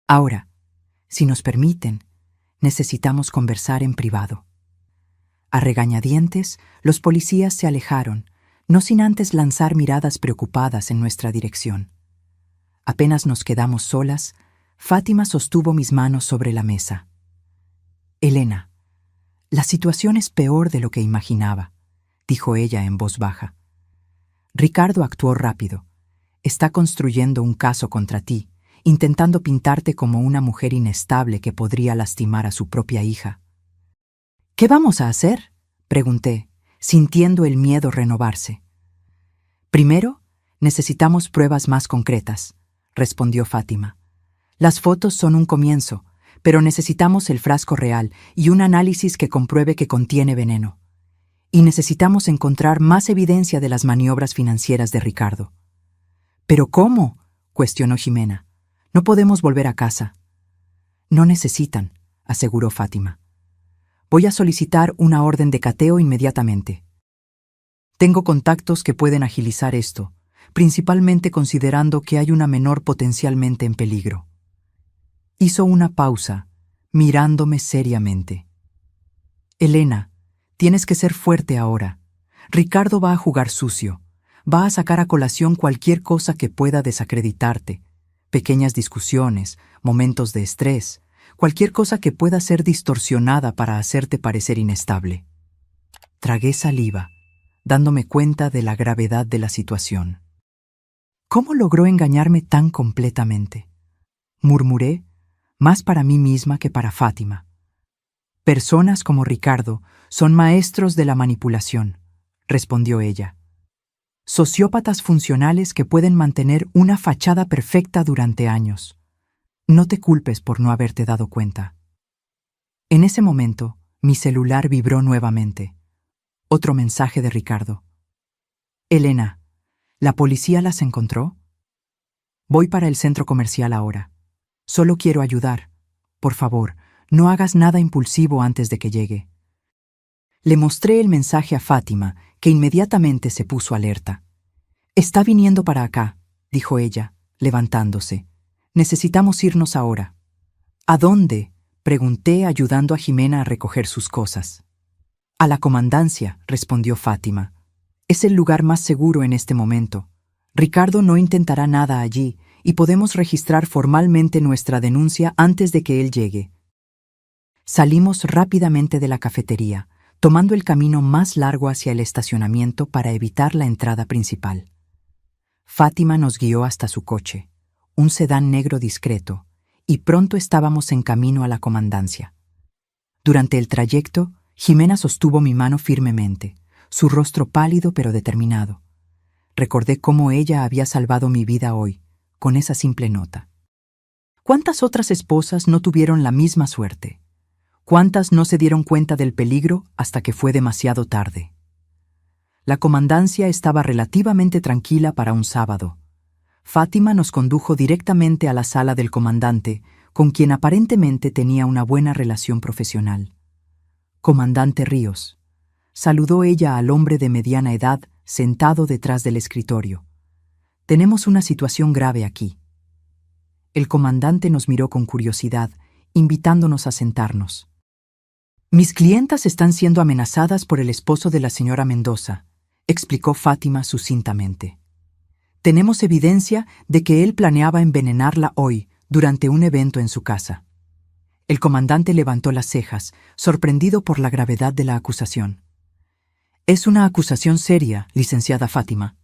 Ahora, si nos permiten, necesitamos conversar en privado. A regañadientes, los policías se alejaron, no sin antes lanzar miradas preocupadas en nuestra dirección. Apenas nos quedamos solas, Fátima sostuvo mis manos sobre la mesa. Elena, la situación es peor de lo que imaginaba, dijo ella en voz baja. Ricardo actuó rápido. Está construyendo un caso contra ti, intentando pintarte como una mujer inestable que podría lastimar a su propia hija. ¿Qué vamos a hacer?, pregunté, sintiendo el miedo renovarse. Primero, necesitamos pruebas más concretas, respondió Fátima. Las fotos son un comienzo, pero necesitamos el frasco real y un análisis que compruebe que contiene veneno. Y necesitamos encontrar más evidencia de las maniobras financieras de Ricardo. ¿Pero cómo?, cuestionó Jimena. No podemos volver a casa. No necesitan, aseguró Fátima. Voy a solicitar una orden de cateo inmediatamente. Tengo contactos que pueden agilizar esto, principalmente considerando que hay una menor potencialmente en peligro. Hizo una pausa, mirándome seriamente. Elena, tienes que ser fuerte ahora. Ricardo va a jugar sucio. Va a sacar a colación cualquier cosa que pueda desacreditarte. Pequeñas discusiones, momentos de estrés, cualquier cosa que pueda ser distorsionada para hacerte parecer inestable. Tragué saliva, dándome cuenta de la gravedad de la situación. ¿Cómo logró engañarme tan completamente?, murmuré, más para mí misma que para Fátima. Personas como Ricardo son maestros de la manipulación, respondió ella. Sociópatas funcionales que pueden mantener una fachada perfecta durante años. No te culpes por no haberte dado cuenta. En ese momento, mi celular vibró nuevamente. Otro mensaje de Ricardo. Elena, ¿la policía las encontró?, Voy para el centro comercial ahora. Solo quiero ayudar. Por favor, no hagas nada impulsivo antes de que llegue. Le mostré el mensaje a Fátima, que inmediatamente se puso alerta. Está viniendo para acá, dijo ella, levantándose. Necesitamos irnos ahora. ¿A dónde?, pregunté, ayudando a Jimena a recoger sus cosas. A la comandancia, respondió Fátima. Es el lugar más seguro en este momento. Ricardo no intentará nada allí y podemos registrar formalmente nuestra denuncia antes de que él llegue. Salimos rápidamente de la cafetería, tomando el camino más largo hacia el estacionamiento para evitar la entrada principal. Fátima nos guió hasta su coche, un sedán negro discreto, y pronto estábamos en camino a la comandancia. Durante el trayecto, Jimena sostuvo mi mano firmemente, su rostro pálido pero determinado. Recordé cómo ella había salvado mi vida hoy, con esa simple nota. ¿Cuántas otras esposas no tuvieron la misma suerte? ¿Cuántas no se dieron cuenta del peligro hasta que fue demasiado tarde? La comandancia estaba relativamente tranquila para un sábado. Fátima nos condujo directamente a la sala del comandante, con quien aparentemente tenía una buena relación profesional. «Comandante Ríos», saludó ella al hombre de mediana edad sentado detrás del escritorio. «Tenemos una situación grave aquí». El comandante nos miró con curiosidad, invitándonos a sentarnos. «Mis clientas están siendo amenazadas por el esposo de la señora Mendoza», explicó Fátima sucintamente. «Tenemos evidencia de que él planeaba envenenarla hoy, durante un evento en su casa». El comandante levantó las cejas, sorprendido por la gravedad de la acusación. «Es una acusación seria, licenciada Fátima».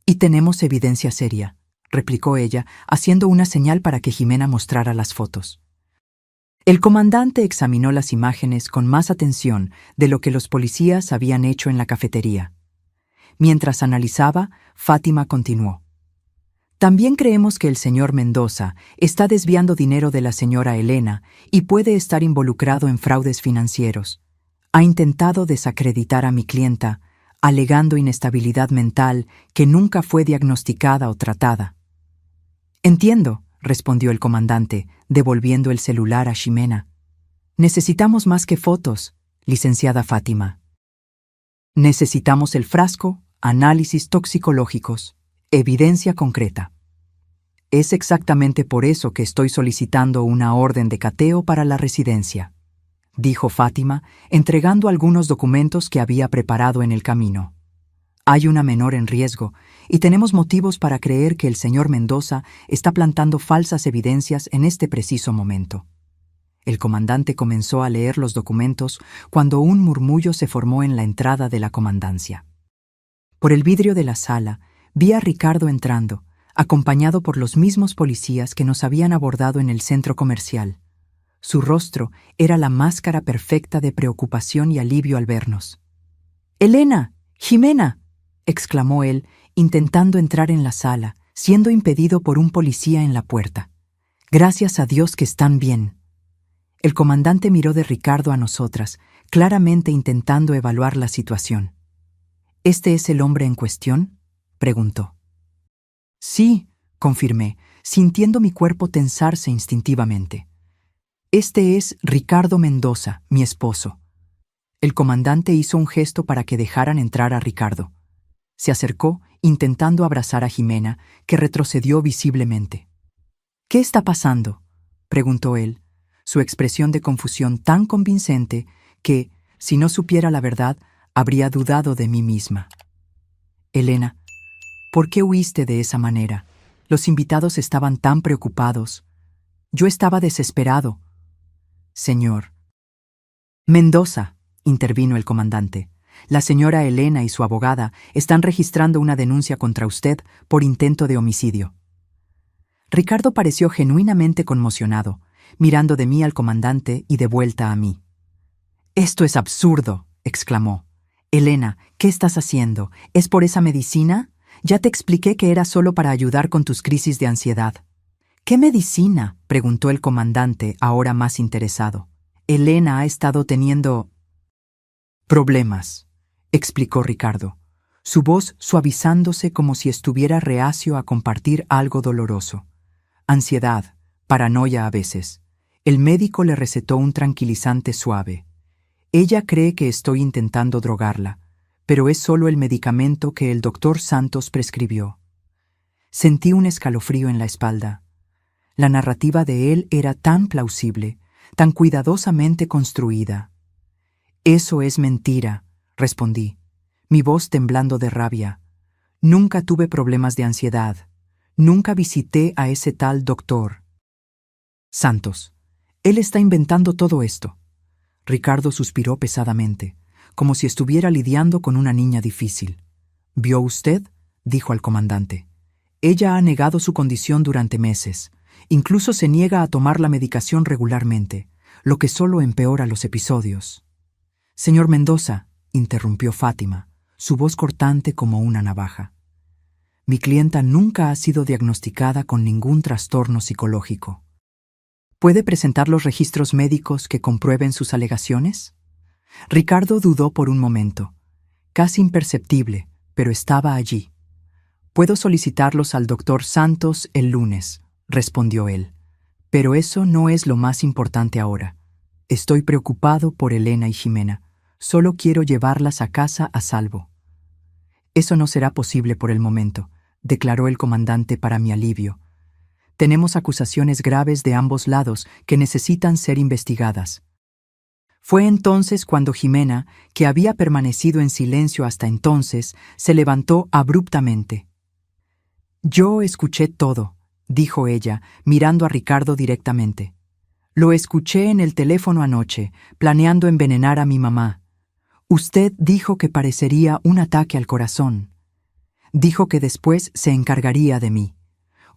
«Y tenemos evidencia seria», replicó ella, haciendo una señal para que Jimena mostrara las fotos. El comandante examinó las imágenes con más atención de lo que los policías habían hecho en la cafetería. Mientras analizaba, Fátima continuó. «También creemos que el señor Mendoza está desviando dinero de la señora Elena y puede estar involucrado en fraudes financieros. Ha intentado desacreditar a mi clienta, alegando inestabilidad mental que nunca fue diagnosticada o tratada». «Entiendo», respondió el comandante, devolviendo el celular a Ximena. «Necesitamos más que fotos, licenciada Fátima. Necesitamos el frasco, análisis toxicológicos, evidencia concreta. Es exactamente por eso que estoy solicitando una orden de cateo para la residencia», dijo Fátima, entregando algunos documentos que había preparado en el camino. «Hay una menor en riesgo y tenemos motivos para creer que el señor Mendoza está plantando falsas evidencias en este preciso momento». El comandante comenzó a leer los documentos cuando un murmullo se formó en la entrada de la comandancia. Por el vidrio de la sala vi a Ricardo entrando, acompañado por los mismos policías que nos habían abordado en el centro comercial. Su rostro era la máscara perfecta de preocupación y alivio al vernos. «¡Elena! ¡Jimena!», exclamó él, intentando entrar en la sala, siendo impedido por un policía en la puerta. «Gracias a Dios que están bien». El comandante miró de Ricardo a nosotras, claramente intentando evaluar la situación. «¿Este es el hombre en cuestión?», preguntó. «Sí», confirmé, sintiendo mi cuerpo tensarse instintivamente. «Este es Ricardo Mendoza, mi esposo». El comandante hizo un gesto para que dejaran entrar a Ricardo. Se acercó, intentando abrazar a Jimena, que retrocedió visiblemente. «¿Qué está pasando?», preguntó él, su expresión de confusión tan convincente que, si no supiera la verdad, habría dudado de mí misma. «Elena, ¿por qué huiste de esa manera? Los invitados estaban tan preocupados. Yo estaba desesperado». «Señor Mendoza», intervino el comandante, «la señora Elena y su abogada están registrando una denuncia contra usted por intento de homicidio». Ricardo pareció genuinamente conmocionado, mirando de mí al comandante y de vuelta a mí. «Esto es absurdo», exclamó. «Elena, ¿qué estás haciendo? ¿Es por esa medicina? Ya te expliqué que era solo para ayudar con tus crisis de ansiedad». «¿Qué medicina?», preguntó el comandante, ahora más interesado. «Elena ha estado teniendo problemas», explicó Ricardo. su voz suavizándose como si estuviera reacio a compartir algo doloroso. Ansiedad, paranoia a veces. El médico le recetó un tranquilizante suave. Ella cree que estoy intentando drogarla, pero es solo el medicamento que el doctor Santos prescribió. Sentí un escalofrío en la espalda. La narrativa de él era tan plausible, tan cuidadosamente construida. «Eso es mentira», respondí, mi voz temblando de rabia. «Nunca tuve problemas de ansiedad. Nunca visité a ese tal doctor Santos. Él está inventando todo esto». Ricardo suspiró pesadamente, como si estuviera lidiando con una niña difícil. «¿Vio usted?», dijo al comandante. «Ella ha negado su condición durante meses. Incluso se niega a tomar la medicación regularmente, lo que solo empeora los episodios». «Señor Mendoza», interrumpió Fátima, su voz cortante como una navaja. «Mi clienta nunca ha sido diagnosticada con ningún trastorno psicológico. ¿Puede presentar los registros médicos que comprueben sus alegaciones?». Ricardo dudó por un momento, casi imperceptible, pero estaba allí. «Puedo solicitarlos al doctor Santos el lunes», respondió él. «Pero eso no es lo más importante ahora. Estoy preocupado por Elena y Jimena. Solo quiero llevarlas a casa a salvo». «Eso no será posible por el momento», declaró el comandante para mi alivio. «Tenemos acusaciones graves de ambos lados que necesitan ser investigadas». Fue entonces cuando Jimena, que había permanecido en silencio hasta entonces, se levantó abruptamente. «Yo escuché todo», dijo ella, mirando a Ricardo directamente. «Lo escuché en el teléfono anoche, planeando envenenar a mi mamá. Usted dijo que parecería un ataque al corazón. Dijo que después se encargaría de mí.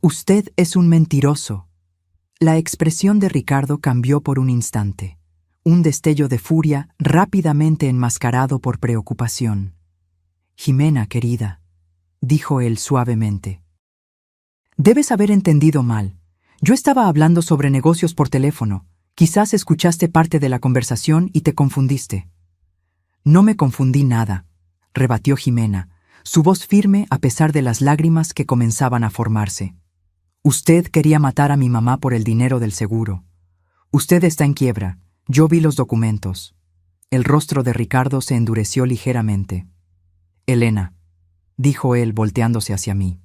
Usted es un mentiroso». La expresión de Ricardo cambió por un instante. Un destello de furia rápidamente enmascarado por preocupación. «Jimena, querida», dijo él suavemente. «Debes haber entendido mal. Yo estaba hablando sobre negocios por teléfono. Quizás escuchaste parte de la conversación y te confundiste». «No me confundí nada», rebatió Jimena, su voz firme a pesar de las lágrimas que comenzaban a formarse. «Usted quería matar a mi mamá por el dinero del seguro. Usted está en quiebra. Yo vi los documentos». El rostro de Ricardo se endureció ligeramente. «Elena», dijo él volteándose hacia mí.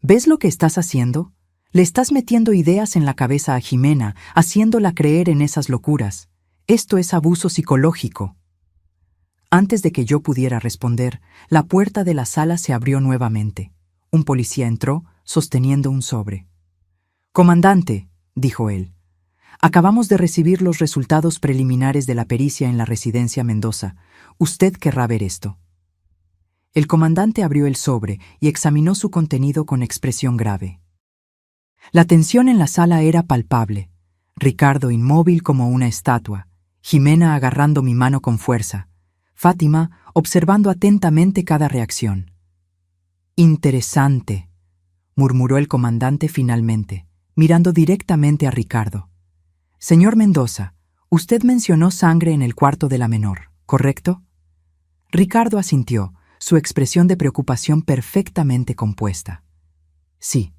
«¿Ves lo que estás haciendo? Le estás metiendo ideas en la cabeza a Jimena, haciéndola creer en esas locuras. Esto es abuso psicológico». Antes de que yo pudiera responder, la puerta de la sala se abrió nuevamente. Un policía entró, sosteniendo un sobre. «Comandante», dijo él, «acabamos de recibir los resultados preliminares de la pericia en la residencia Mendoza. Usted querrá ver esto». El comandante abrió el sobre y examinó su contenido con expresión grave. La tensión en la sala era palpable. Ricardo inmóvil como una estatua, Jimena agarrando mi mano con fuerza, Fátima observando atentamente cada reacción. «Interesante», murmuró el comandante finalmente, mirando directamente a Ricardo. «Señor Mendoza, usted mencionó sangre en el cuarto de la menor, ¿correcto?». Ricardo asintió, su expresión de preocupación perfectamente compuesta. «Sí.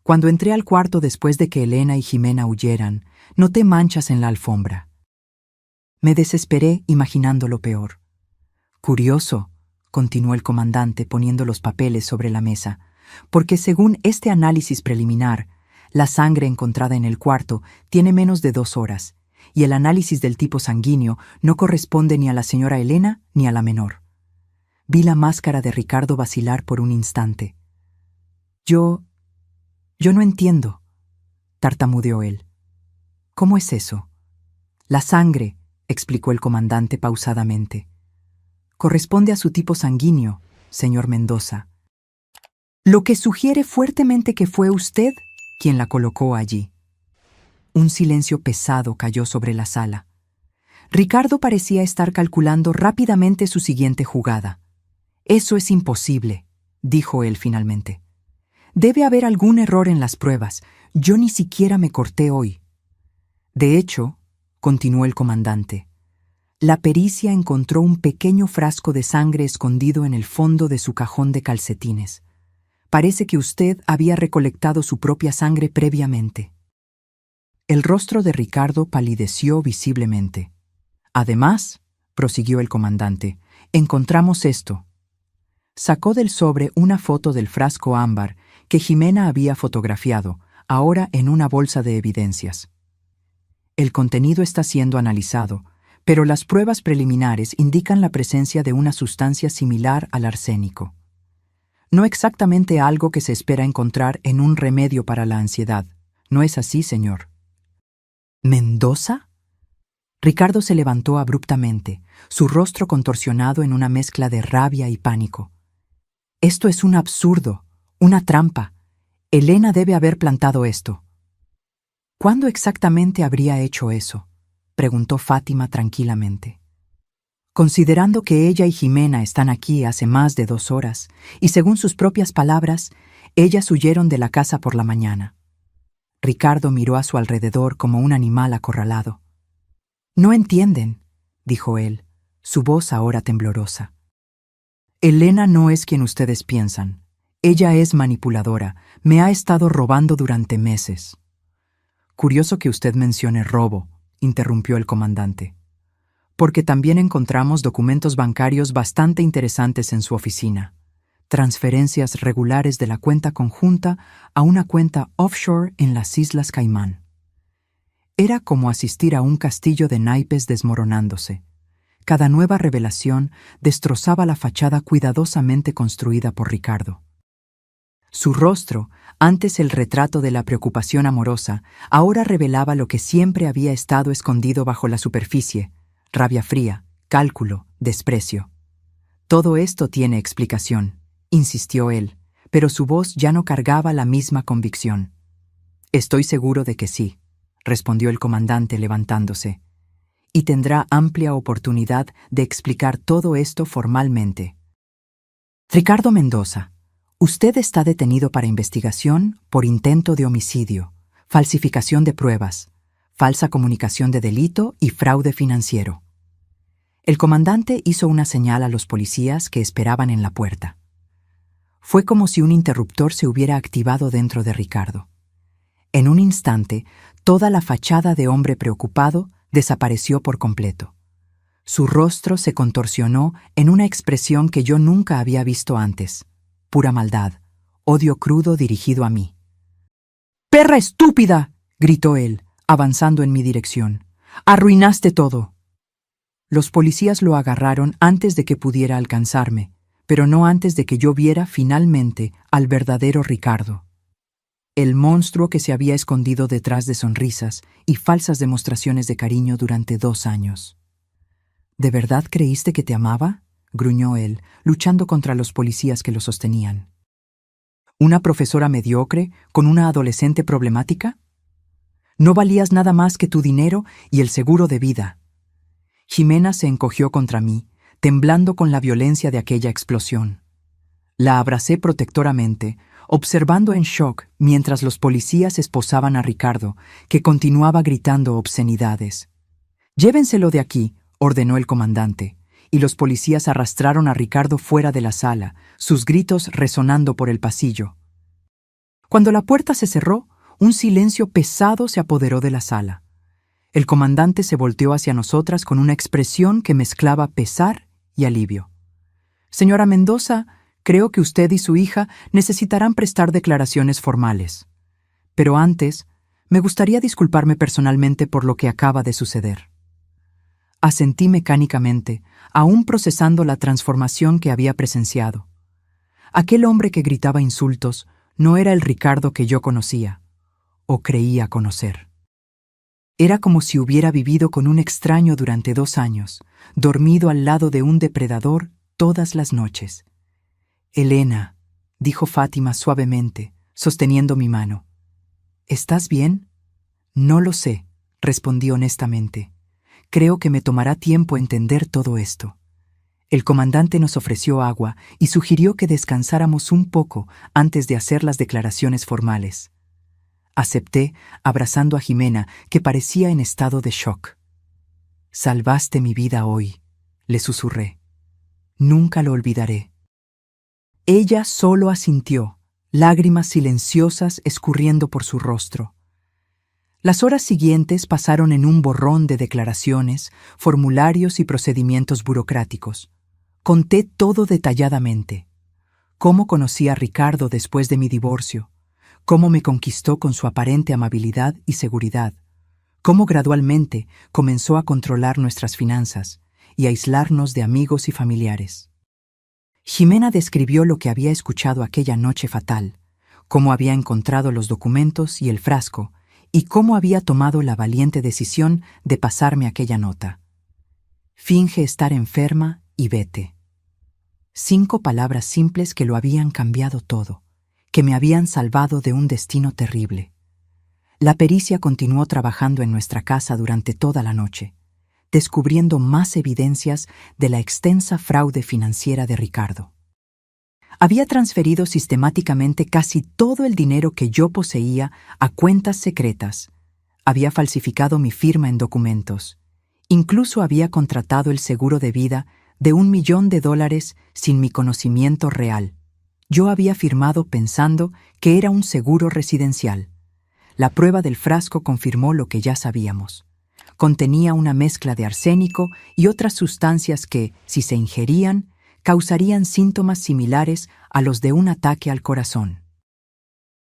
Cuando entré al cuarto después de que Elena y Jimena huyeran, noté manchas en la alfombra. Me desesperé imaginando lo peor». «Curioso», continuó el comandante poniendo los papeles sobre la mesa, «porque según este análisis preliminar, la sangre encontrada en el cuarto tiene menos de 2 horas, y el análisis del tipo sanguíneo no corresponde ni a la señora Elena ni a la menor». Vi la máscara de Ricardo vacilar por un instante. Yo no entiendo», tartamudeó él. «¿Cómo es eso?». «La sangre», explicó el comandante pausadamente, «corresponde a su tipo sanguíneo, señor Mendoza. Lo que sugiere fuertemente que fue usted quien la colocó allí». Un silencio pesado cayó sobre la sala. Ricardo parecía estar calculando rápidamente su siguiente jugada. «Eso es imposible», dijo él finalmente. «Debe haber algún error en las pruebas. Yo ni siquiera me corté hoy». «De hecho», continuó el comandante, La pericia encontró un pequeño frasco de sangre escondido en el fondo de su cajón de calcetines. Parece que usted había recolectado su propia sangre previamente. El rostro de Ricardo palideció visiblemente. Además, prosiguió el comandante, encontramos esto. Sacó del sobre una foto del frasco ámbar que Jimena había fotografiado, ahora en una bolsa de evidencias. El contenido está siendo analizado, pero las pruebas preliminares indican la presencia de una sustancia similar al arsénico. No exactamente algo que se espera encontrar en un remedio para la ansiedad. ¿No es así, señor? ¿Mendoza? Ricardo se levantó abruptamente, su rostro contorsionado en una mezcla de rabia y pánico. Esto es un absurdo, una trampa. Elena debe haber plantado esto. ¿Cuándo exactamente habría hecho eso?, preguntó Fátima tranquilamente. Considerando que ella y Jimena están aquí hace más de 2 horas, y según sus propias palabras, ellas huyeron de la casa por la mañana. Ricardo miró a su alrededor como un animal acorralado. «No entienden», dijo él, su voz ahora temblorosa. «Elena no es quien ustedes piensan. Ella es manipuladora, me ha estado robando durante meses». «Curioso que usted mencione robo», interrumpió el comandante, «porque también encontramos documentos bancarios bastante interesantes en su oficina. Transferencias regulares de la cuenta conjunta a una cuenta offshore en las Islas Caimán. Era como asistir a un castillo de naipes desmoronándose. Cada nueva revelación destrozaba la fachada cuidadosamente construida por Ricardo. Su rostro, antes el retrato de la preocupación amorosa, ahora revelaba lo que siempre había estado escondido bajo la superficie: rabia fría, cálculo, desprecio. «Todo esto tiene explicación», insistió él, pero su voz ya no cargaba la misma convicción. «Estoy seguro de que sí», respondió el comandante levantándose, «y tendrá amplia oportunidad de explicar todo esto formalmente». «Ricardo Mendoza, usted está detenido para investigación por intento de homicidio, falsificación de pruebas, falsa comunicación de delito y fraude financiero». El comandante hizo una señal a los policías que esperaban en la puerta. Fue como si un interruptor se hubiera activado dentro de Ricardo. En un instante, toda la fachada de hombre preocupado desapareció por completo. Su rostro se contorsionó en una expresión que yo nunca había visto antes: pura maldad, odio crudo dirigido a mí. «¡Perra estúpida!», gritó él, avanzando en mi dirección. «¡Arruinaste todo!». Los policías lo agarraron antes de que pudiera alcanzarme, pero no antes de que yo viera finalmente al verdadero Ricardo. El monstruo que se había escondido detrás de sonrisas y falsas demostraciones de cariño durante 2 años. «¿De verdad creíste que te amaba?», gruñó él, luchando contra los policías que lo sostenían. «¿Una profesora mediocre con una adolescente problemática? No valías nada más que tu dinero y el seguro de vida». Jimena se encogió contra mí, temblando con la violencia de aquella explosión. La abracé protectoramente, observando en shock mientras los policías esposaban a Ricardo, que continuaba gritando obscenidades. «Llévenselo de aquí», ordenó el comandante, y los policías arrastraron a Ricardo fuera de la sala, sus gritos resonando por el pasillo. Cuando la puerta se cerró, un silencio pesado se apoderó de la sala. El comandante se volteó hacia nosotras con una expresión que mezclaba pesar y alivio. «Señora Mendoza, creo que usted y su hija necesitarán prestar declaraciones formales. Pero antes, me gustaría disculparme personalmente por lo que acaba de suceder». Asentí mecánicamente, aún procesando la transformación que había presenciado. Aquel hombre que gritaba insultos no era el Ricardo que yo conocía, o creía conocer. Era como si hubiera vivido con un extraño durante 2 años, dormido al lado de un depredador todas las noches. «Elena», dijo Fátima suavemente, sosteniendo mi mano. «¿Estás bien?». «No lo sé», respondí honestamente. «Creo que me tomará tiempo entender todo esto». El comandante nos ofreció agua y sugirió que descansáramos un poco antes de hacer las declaraciones formales. Acepté, abrazando a Jimena, que parecía en estado de shock. Salvaste mi vida hoy, le susurré. Nunca lo olvidaré. Ella solo asintió, lágrimas silenciosas escurriendo por su rostro. Las horas siguientes pasaron en un borrón de declaraciones, formularios y procedimientos burocráticos. Conté todo detalladamente. Cómo conocí a Ricardo después de mi divorcio, cómo me conquistó con su aparente amabilidad y seguridad, cómo gradualmente comenzó a controlar nuestras finanzas y aislarnos de amigos y familiares. Ximena describió lo que había escuchado aquella noche fatal, cómo había encontrado los documentos y el frasco, y cómo había tomado la valiente decisión de pasarme aquella nota. Finge estar enferma y vete. 5 palabras simples que lo habían cambiado todo, que me habían salvado de un destino terrible. La pericia continuó trabajando en nuestra casa durante toda la noche, descubriendo más evidencias de la extensa fraude financiera de Ricardo. Había transferido sistemáticamente casi todo el dinero que yo poseía a cuentas secretas. Había falsificado mi firma en documentos. Incluso había contratado el seguro de vida de $1 millón sin mi conocimiento real. Yo había firmado pensando que era un seguro residencial. La prueba del frasco confirmó lo que ya sabíamos. Contenía una mezcla de arsénico y otras sustancias que, si se ingerían, causarían síntomas similares a los de un ataque al corazón.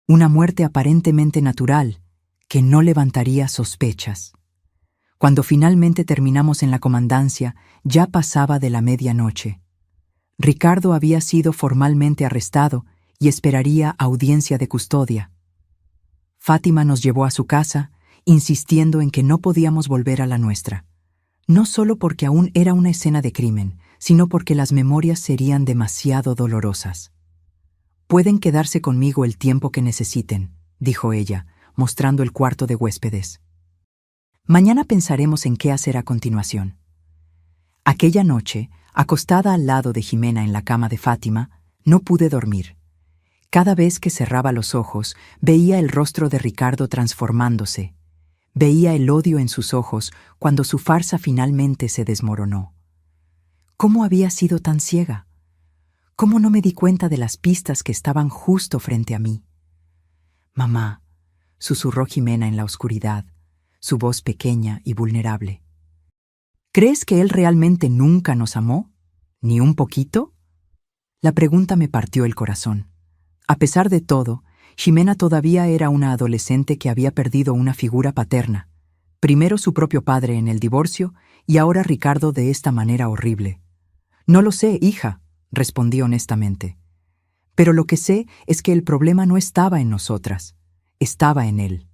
Una muerte aparentemente natural, que no levantaría sospechas. Cuando finalmente terminamos en la comandancia, ya pasaba de la medianoche. Ricardo había sido formalmente arrestado y esperaría audiencia de custodia. Fátima nos llevó a su casa, insistiendo en que no podíamos volver a la nuestra. No solo porque aún era una escena de crimen, sino porque las memorias serían demasiado dolorosas. «Pueden quedarse conmigo el tiempo que necesiten», dijo ella, mostrando el cuarto de huéspedes. «Mañana pensaremos en qué hacer a continuación». Aquella noche, acostada al lado de Ximena en la cama de Fátima, no pude dormir. Cada vez que cerraba los ojos, veía el rostro de Ricardo transformándose. Veía el odio en sus ojos cuando su farsa finalmente se desmoronó. ¿Cómo había sido tan ciega? ¿Cómo no me di cuenta de las pistas que estaban justo frente a mí? «Mamá», susurró Ximena en la oscuridad, su voz pequeña y vulnerable. «¿Crees que él realmente nunca nos amó? ¿Ni un poquito?» La pregunta me partió el corazón. A pesar de todo, Ximena todavía era una adolescente que había perdido una figura paterna. Primero su propio padre en el divorcio y ahora Ricardo de esta manera horrible. «No lo sé, hija», respondí honestamente. «Pero lo que sé es que el problema no estaba en nosotras, estaba en él».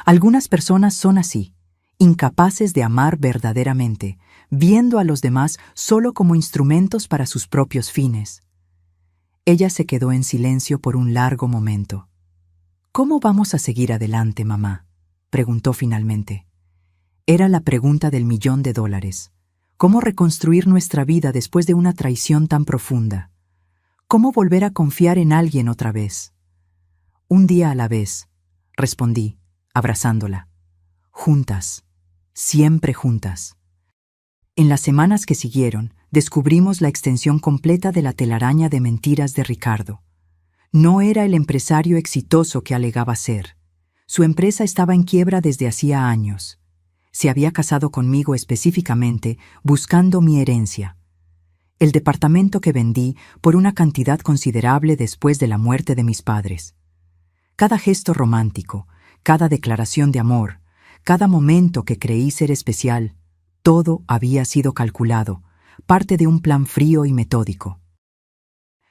Algunas personas son así, incapaces de amar verdaderamente, viendo a los demás solo como instrumentos para sus propios fines. Ella se quedó en silencio por un largo momento. «¿Cómo vamos a seguir adelante, mamá?», preguntó finalmente. Era la pregunta del $1 millón. ¿Cómo reconstruir nuestra vida después de una traición tan profunda? ¿Cómo volver a confiar en alguien otra vez? «Un día a la vez», respondí, abrazándola. «Juntas, siempre juntas». En las semanas que siguieron, descubrimos la extensión completa de la telaraña de mentiras de Ricardo. No era el empresario exitoso que alegaba ser. Su empresa estaba en quiebra desde hacía años. Se había casado conmigo específicamente buscando mi herencia. El departamento que vendí por una cantidad considerable después de la muerte de mis padres. Cada gesto romántico, cada declaración de amor, cada momento que creí ser especial, todo había sido calculado, parte de un plan frío y metódico.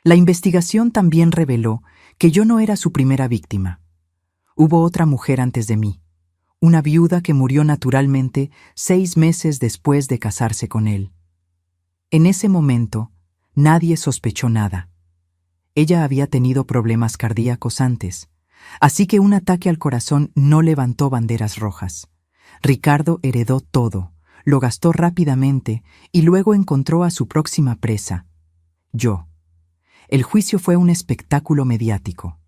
La investigación también reveló que yo no era su primera víctima. Hubo otra mujer antes de mí, una viuda que murió naturalmente 6 meses después de casarse con él. En ese momento, nadie sospechó nada. Ella había tenido problemas cardíacos antes, así que un ataque al corazón no levantó banderas rojas. Ricardo heredó todo, lo gastó rápidamente y luego encontró a su próxima presa, yo. El juicio fue un espectáculo mediático.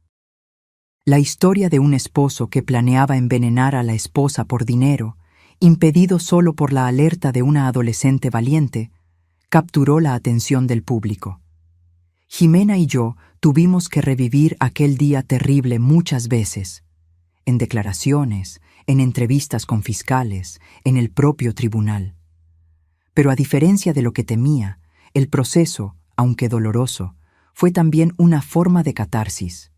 La historia de un esposo que planeaba envenenar a la esposa por dinero impedido solo por la alerta de una adolescente valiente, capturó la atención del público. Jimena y yo tuvimos que revivir aquel día terrible muchas veces, en declaraciones, en entrevistas con fiscales, en el propio tribunal. Pero a diferencia de lo que temía, el proceso, aunque doloroso, fue también una forma de catarsis.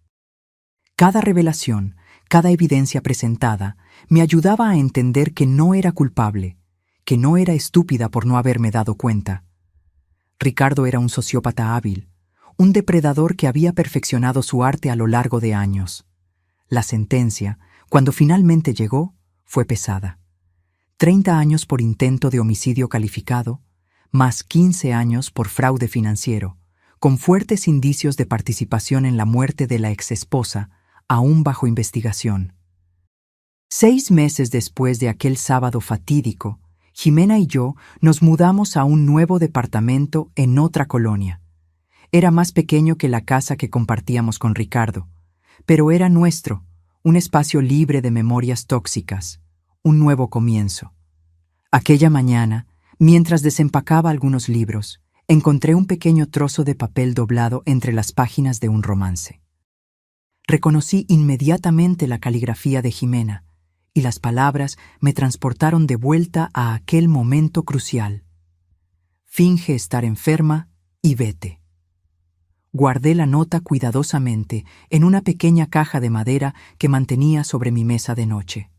Cada revelación, cada evidencia presentada, me ayudaba a entender que no era culpable, que no era estúpida por no haberme dado cuenta. Ricardo era un sociópata hábil, un depredador que había perfeccionado su arte a lo largo de años. La sentencia, cuando finalmente llegó, fue pesada. 30 años por intento de homicidio calificado, más 15 años por fraude financiero, con fuertes indicios de participación en la muerte de la exesposa, aún bajo investigación. 6 meses después de aquel sábado fatídico, Jimena y yo nos mudamos a un nuevo departamento en otra colonia. Era más pequeño que la casa que compartíamos con Ricardo, pero era nuestro, un espacio libre de memorias tóxicas, un nuevo comienzo. Aquella mañana, mientras desempacaba algunos libros, encontré un pequeño trozo de papel doblado entre las páginas de un romance. Reconocí inmediatamente la caligrafía de Jimena, y las palabras me transportaron de vuelta a aquel momento crucial. Finge estar enferma y vete. Guardé la nota cuidadosamente en una pequeña caja de madera que mantenía sobre mi mesa de noche.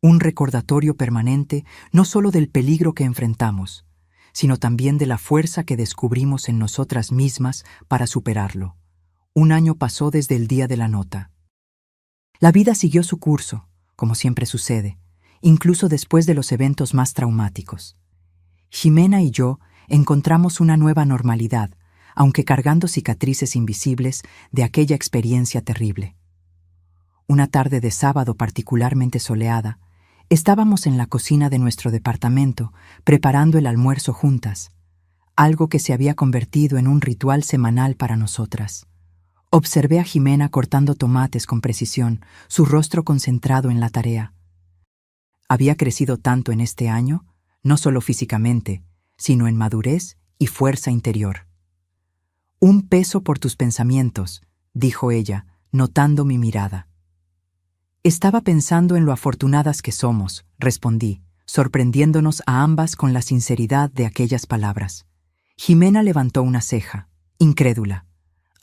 Un recordatorio permanente no solo del peligro que enfrentamos, sino también de la fuerza que descubrimos en nosotras mismas para superarlo. 1 año pasó desde el día de la nota. La vida siguió su curso, como siempre sucede, incluso después de los eventos más traumáticos. Jimena y yo encontramos una nueva normalidad, aunque cargando cicatrices invisibles de aquella experiencia terrible. Una tarde de sábado particularmente soleada, estábamos en la cocina de nuestro departamento preparando el almuerzo juntas, algo que se había convertido en un ritual semanal para nosotras. Observé a Jimena cortando tomates con precisión, su rostro concentrado en la tarea. Había crecido tanto en este año, no solo físicamente, sino en madurez y fuerza interior. «Un peso por tus pensamientos», dijo ella, notando mi mirada. «Estaba pensando en lo afortunadas que somos», respondí, sorprendiéndonos a ambas con la sinceridad de aquellas palabras. Jimena levantó una ceja, incrédula.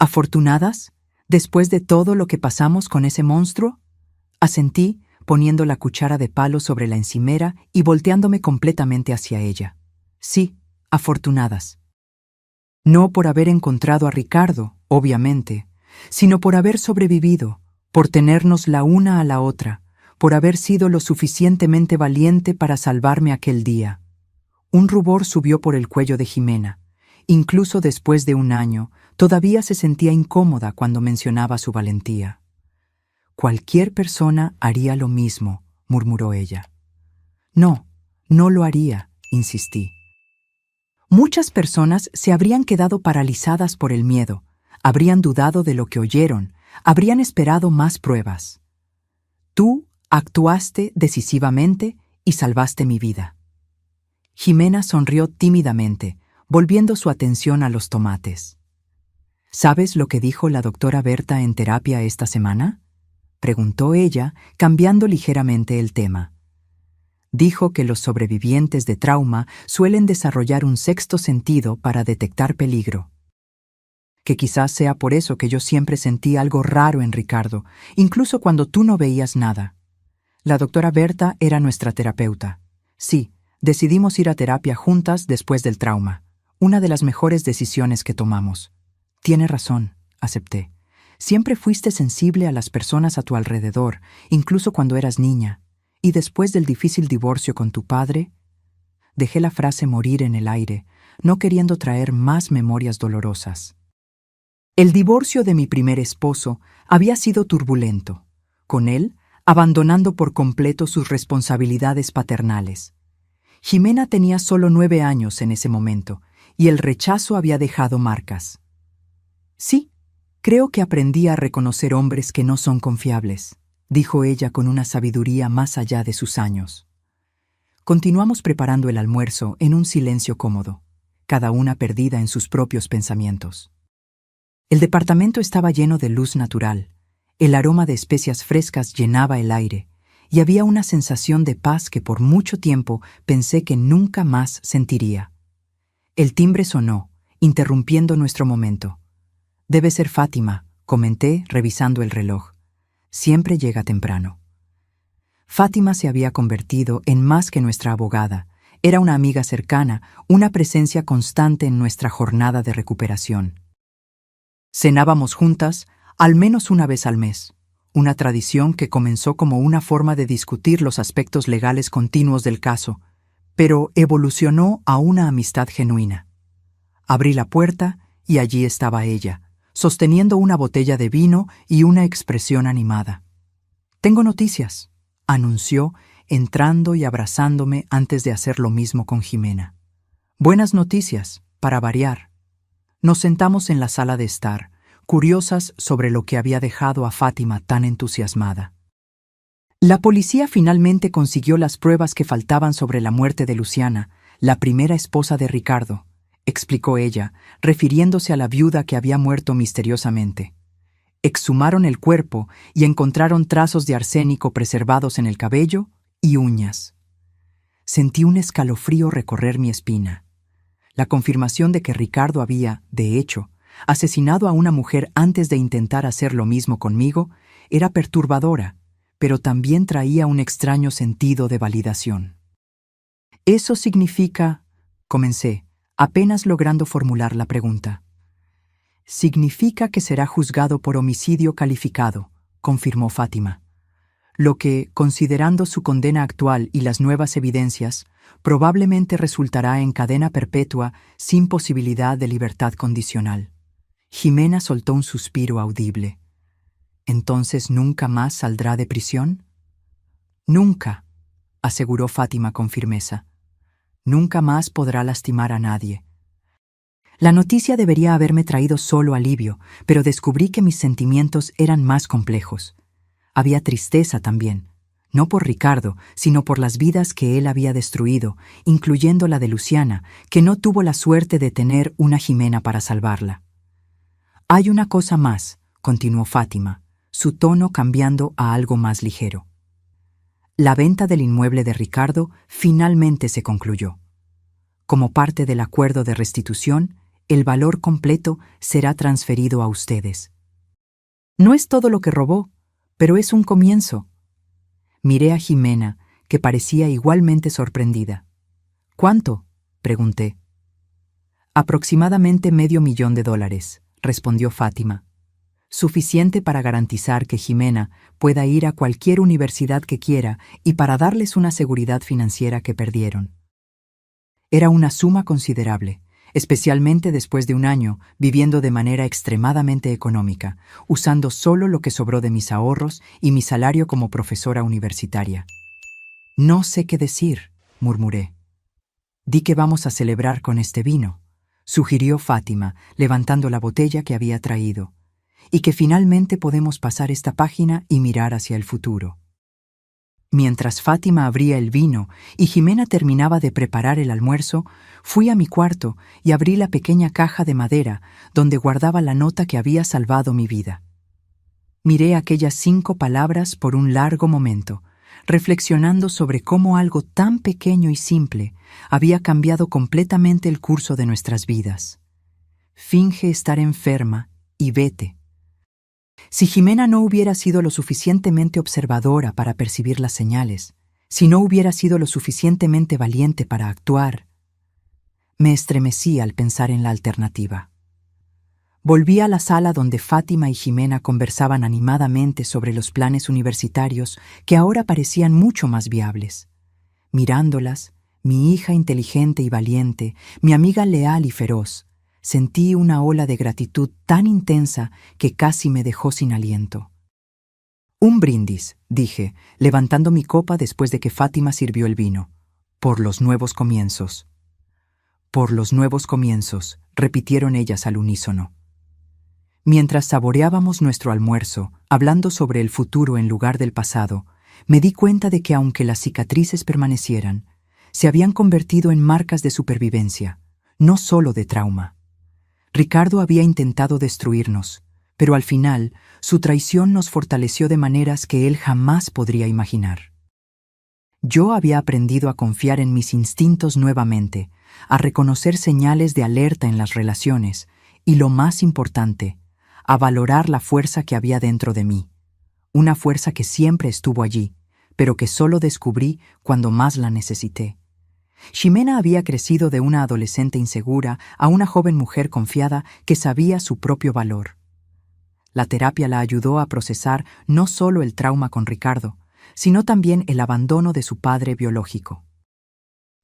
«¿Afortunadas? ¿Después de todo lo que pasamos con ese monstruo?». Asentí, poniendo la cuchara de palo sobre la encimera y volteándome completamente hacia ella. «Sí, afortunadas». No por haber encontrado a Ricardo, obviamente, sino por haber sobrevivido, por tenernos la una a la otra, por haber sido lo suficientemente valiente para salvarme aquel día. Un rubor subió por el cuello de Jimena. Incluso después de 1 año, todavía se sentía incómoda cuando mencionaba su valentía. «Cualquier persona haría lo mismo», murmuró ella. «No, no lo haría», insistí. Muchas personas se habrían quedado paralizadas por el miedo, habrían dudado de lo que oyeron, habrían esperado más pruebas. Tú actuaste decisivamente y salvaste mi vida. Jimena sonrió tímidamente, volviendo su atención a los tomates. ¿Sabes lo que dijo la doctora Berta en terapia esta semana?, preguntó ella, cambiando ligeramente el tema. Dijo que los sobrevivientes de trauma suelen desarrollar un sexto sentido para detectar peligro. Que quizás sea por eso que yo siempre sentí algo raro en Ricardo, incluso cuando tú no veías nada. La doctora Berta era nuestra terapeuta. Sí, decidimos ir a terapia juntas después del trauma. Una de las mejores decisiones que tomamos. Tiene razón, acepté. Siempre fuiste sensible a las personas a tu alrededor, incluso cuando eras niña. Y después del difícil divorcio con tu padre, dejé la frase morir en el aire, no queriendo traer más memorias dolorosas. El divorcio de mi primer esposo había sido turbulento, con él abandonando por completo sus responsabilidades paternales. Jimena tenía solo 9 años en ese momento, y el rechazo había dejado marcas. Sí, creo que aprendí a reconocer hombres que no son confiables, dijo ella con una sabiduría más allá de sus años. Continuamos preparando el almuerzo en un silencio cómodo, cada una perdida en sus propios pensamientos. El departamento estaba lleno de luz natural, el aroma de especias frescas llenaba el aire, y había una sensación de paz que por mucho tiempo pensé que nunca más sentiría. El timbre sonó, interrumpiendo nuestro momento. «Debe ser Fátima», comenté, revisando el reloj. «Siempre llega temprano». Fátima se había convertido en más que nuestra abogada. Era una amiga cercana, una presencia constante en nuestra jornada de recuperación. Cenábamos juntas, al menos una vez al mes, una tradición que comenzó como una forma de discutir los aspectos legales continuos del caso, pero evolucionó a una amistad genuina. Abrí la puerta y allí estaba ella, sosteniendo una botella de vino y una expresión animada. «Tengo noticias», anunció, entrando y abrazándome antes de hacer lo mismo con Jimena. «Buenas noticias, para variar». Nos sentamos en la sala de estar, curiosas sobre lo que había dejado a Fátima tan entusiasmada. La policía finalmente consiguió las pruebas que faltaban sobre la muerte de Luciana, la primera esposa de Ricardo, explicó ella, refiriéndose a la viuda que había muerto misteriosamente. Exhumaron el cuerpo y encontraron trazos de arsénico preservados en el cabello y uñas. Sentí un escalofrío recorrer mi espina. La confirmación de que Ricardo había, de hecho, asesinado a una mujer antes de intentar hacer lo mismo conmigo era perturbadora, pero también traía un extraño sentido de validación. «Eso significa», comencé, apenas logrando formular la pregunta. «Significa que será juzgado por homicidio calificado», confirmó Fátima. «Lo que, considerando su condena actual y las nuevas evidencias, probablemente resultará en cadena perpetua sin posibilidad de libertad condicional». Jimena soltó un suspiro audible. «¿Entonces nunca más saldrá de prisión?» «Nunca», aseguró Fátima con firmeza. «Nunca más podrá lastimar a nadie». La noticia debería haberme traído solo alivio, pero descubrí que mis sentimientos eran más complejos. Había tristeza también, no por Ricardo, sino por las vidas que él había destruido, incluyendo la de Luciana, que no tuvo la suerte de tener una Jimena para salvarla. «Hay una cosa más», continuó Fátima, su tono cambiando a algo más ligero. «La venta del inmueble de Ricardo finalmente se concluyó. Como parte del acuerdo de restitución, el valor completo será transferido a ustedes. No es todo lo que robó, pero es un comienzo». Miré a Jimena, que parecía igualmente sorprendida. «¿Cuánto?», pregunté. «Aproximadamente $500,000», respondió Fátima. «Suficiente para garantizar que Jimena pueda ir a cualquier universidad que quiera y para darles una seguridad financiera que perdieron». Era una suma considerable, especialmente después de un año viviendo de manera extremadamente económica, usando solo lo que sobró de mis ahorros y mi salario como profesora universitaria. «No sé qué decir», murmuré. «Di que vamos a celebrar con este vino», sugirió Fátima, levantando la botella que había traído, «y que finalmente podemos pasar esta página y mirar hacia el futuro». Mientras Fátima abría el vino y Jimena terminaba de preparar el almuerzo, fui a mi cuarto y abrí la pequeña caja de madera donde guardaba la nota que había salvado mi vida. Miré aquellas 5 palabras por un largo momento, reflexionando sobre cómo algo tan pequeño y simple había cambiado completamente el curso de nuestras vidas. «Finge estar enferma y vete». Si Jimena no hubiera sido lo suficientemente observadora para percibir las señales, si no hubiera sido lo suficientemente valiente para actuar, me estremecí al pensar en la alternativa. Volví a la sala donde Fátima y Jimena conversaban animadamente sobre los planes universitarios que ahora parecían mucho más viables. Mirándolas, mi hija inteligente y valiente, mi amiga leal y feroz, sentí una ola de gratitud tan intensa que casi me dejó sin aliento. «Un brindis», dije, levantando mi copa después de que Fátima sirvió el vino. «Por los nuevos comienzos». «Por los nuevos comienzos», repitieron ellas al unísono. Mientras saboreábamos nuestro almuerzo, hablando sobre el futuro en lugar del pasado, me di cuenta de que aunque las cicatrices permanecieran, se habían convertido en marcas de supervivencia, no solo de trauma. Ricardo había intentado destruirnos, pero al final su traición nos fortaleció de maneras que él jamás podría imaginar. Yo había aprendido a confiar en mis instintos nuevamente, a reconocer señales de alerta en las relaciones y, lo más importante, a valorar la fuerza que había dentro de mí. Una fuerza que siempre estuvo allí, pero que solo descubrí cuando más la necesité. Ximena había crecido de una adolescente insegura a una joven mujer confiada que sabía su propio valor. La terapia la ayudó a procesar no solo el trauma con Ricardo, sino también el abandono de su padre biológico.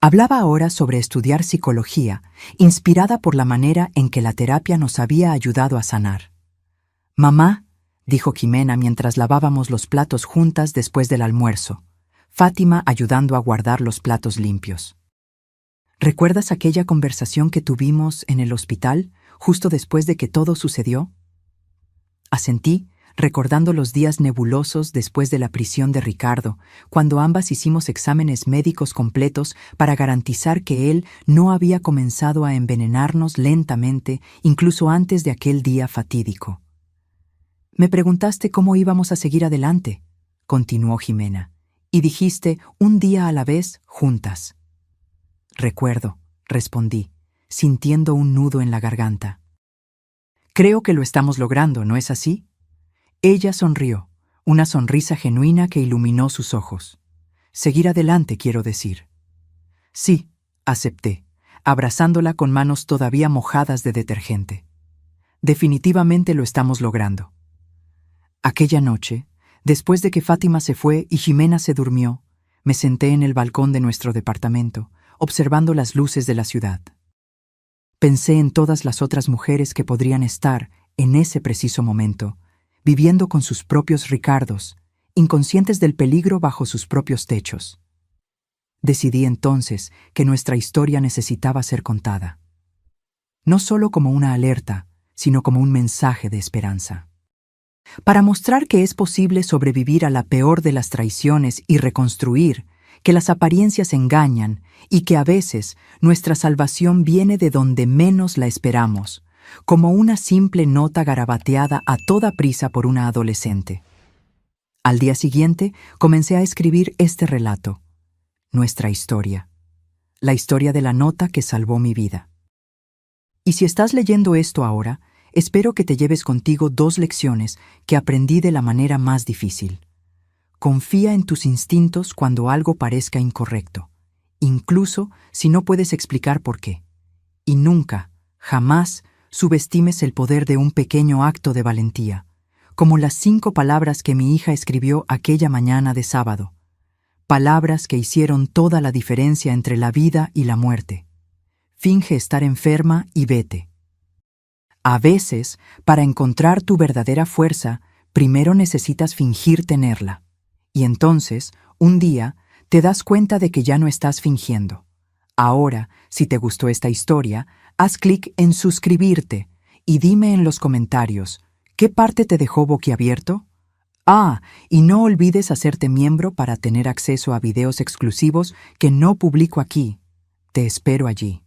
Hablaba ahora sobre estudiar psicología, inspirada por la manera en que la terapia nos había ayudado a sanar. «Mamá», dijo Ximena mientras lavábamos los platos juntas después del almuerzo, Fátima ayudando a guardar los platos limpios. «¿Recuerdas aquella conversación que tuvimos en el hospital, justo después de que todo sucedió?» Asentí, recordando los días nebulosos después de la prisión de Ricardo, cuando ambas hicimos exámenes médicos completos para garantizar que él no había comenzado a envenenarnos lentamente, incluso antes de aquel día fatídico. «Me preguntaste cómo íbamos a seguir adelante», continuó Ximena, «y dijiste un día a la vez, juntas». «Recuerdo», respondí, sintiendo un nudo en la garganta. «Creo que lo estamos logrando, ¿no es así?» Ella sonrió, una sonrisa genuina que iluminó sus ojos. «Seguir adelante, quiero decir». «Sí», acepté, abrazándola con manos todavía mojadas de detergente. «Definitivamente lo estamos logrando». Aquella noche, después de que Fátima se fue y Ximena se durmió, me senté en el balcón de nuestro departamento, observando las luces de la ciudad. Pensé en todas las otras mujeres que podrían estar, en ese preciso momento, viviendo con sus propios Ricardos, inconscientes del peligro bajo sus propios techos. Decidí entonces que nuestra historia necesitaba ser contada. No solo como una alerta, sino como un mensaje de esperanza. Para mostrar que es posible sobrevivir a la peor de las traiciones y reconstruir, que las apariencias engañan y que a veces nuestra salvación viene de donde menos la esperamos, como una simple nota garabateada a toda prisa por una adolescente. Al día siguiente comencé a escribir este relato, nuestra historia, la historia de la nota que salvó mi vida. Y si estás leyendo esto ahora, espero que te lleves contigo 2 lecciones que aprendí de la manera más difícil. Confía en tus instintos cuando algo parezca incorrecto, incluso si no puedes explicar por qué. Y nunca, jamás, subestimes el poder de un pequeño acto de valentía, como las 5 palabras que mi hija escribió aquella mañana de sábado. Palabras que hicieron toda la diferencia entre la vida y la muerte. Finge estar enferma y vete. A veces, para encontrar tu verdadera fuerza, primero necesitas fingir tenerla. Y entonces, un día, te das cuenta de que ya no estás fingiendo. Ahora, si te gustó esta historia, haz clic en suscribirte y dime en los comentarios, ¿qué parte te dejó boquiabierto? Y no olvides hacerte miembro para tener acceso a videos exclusivos que no publico aquí. Te espero allí.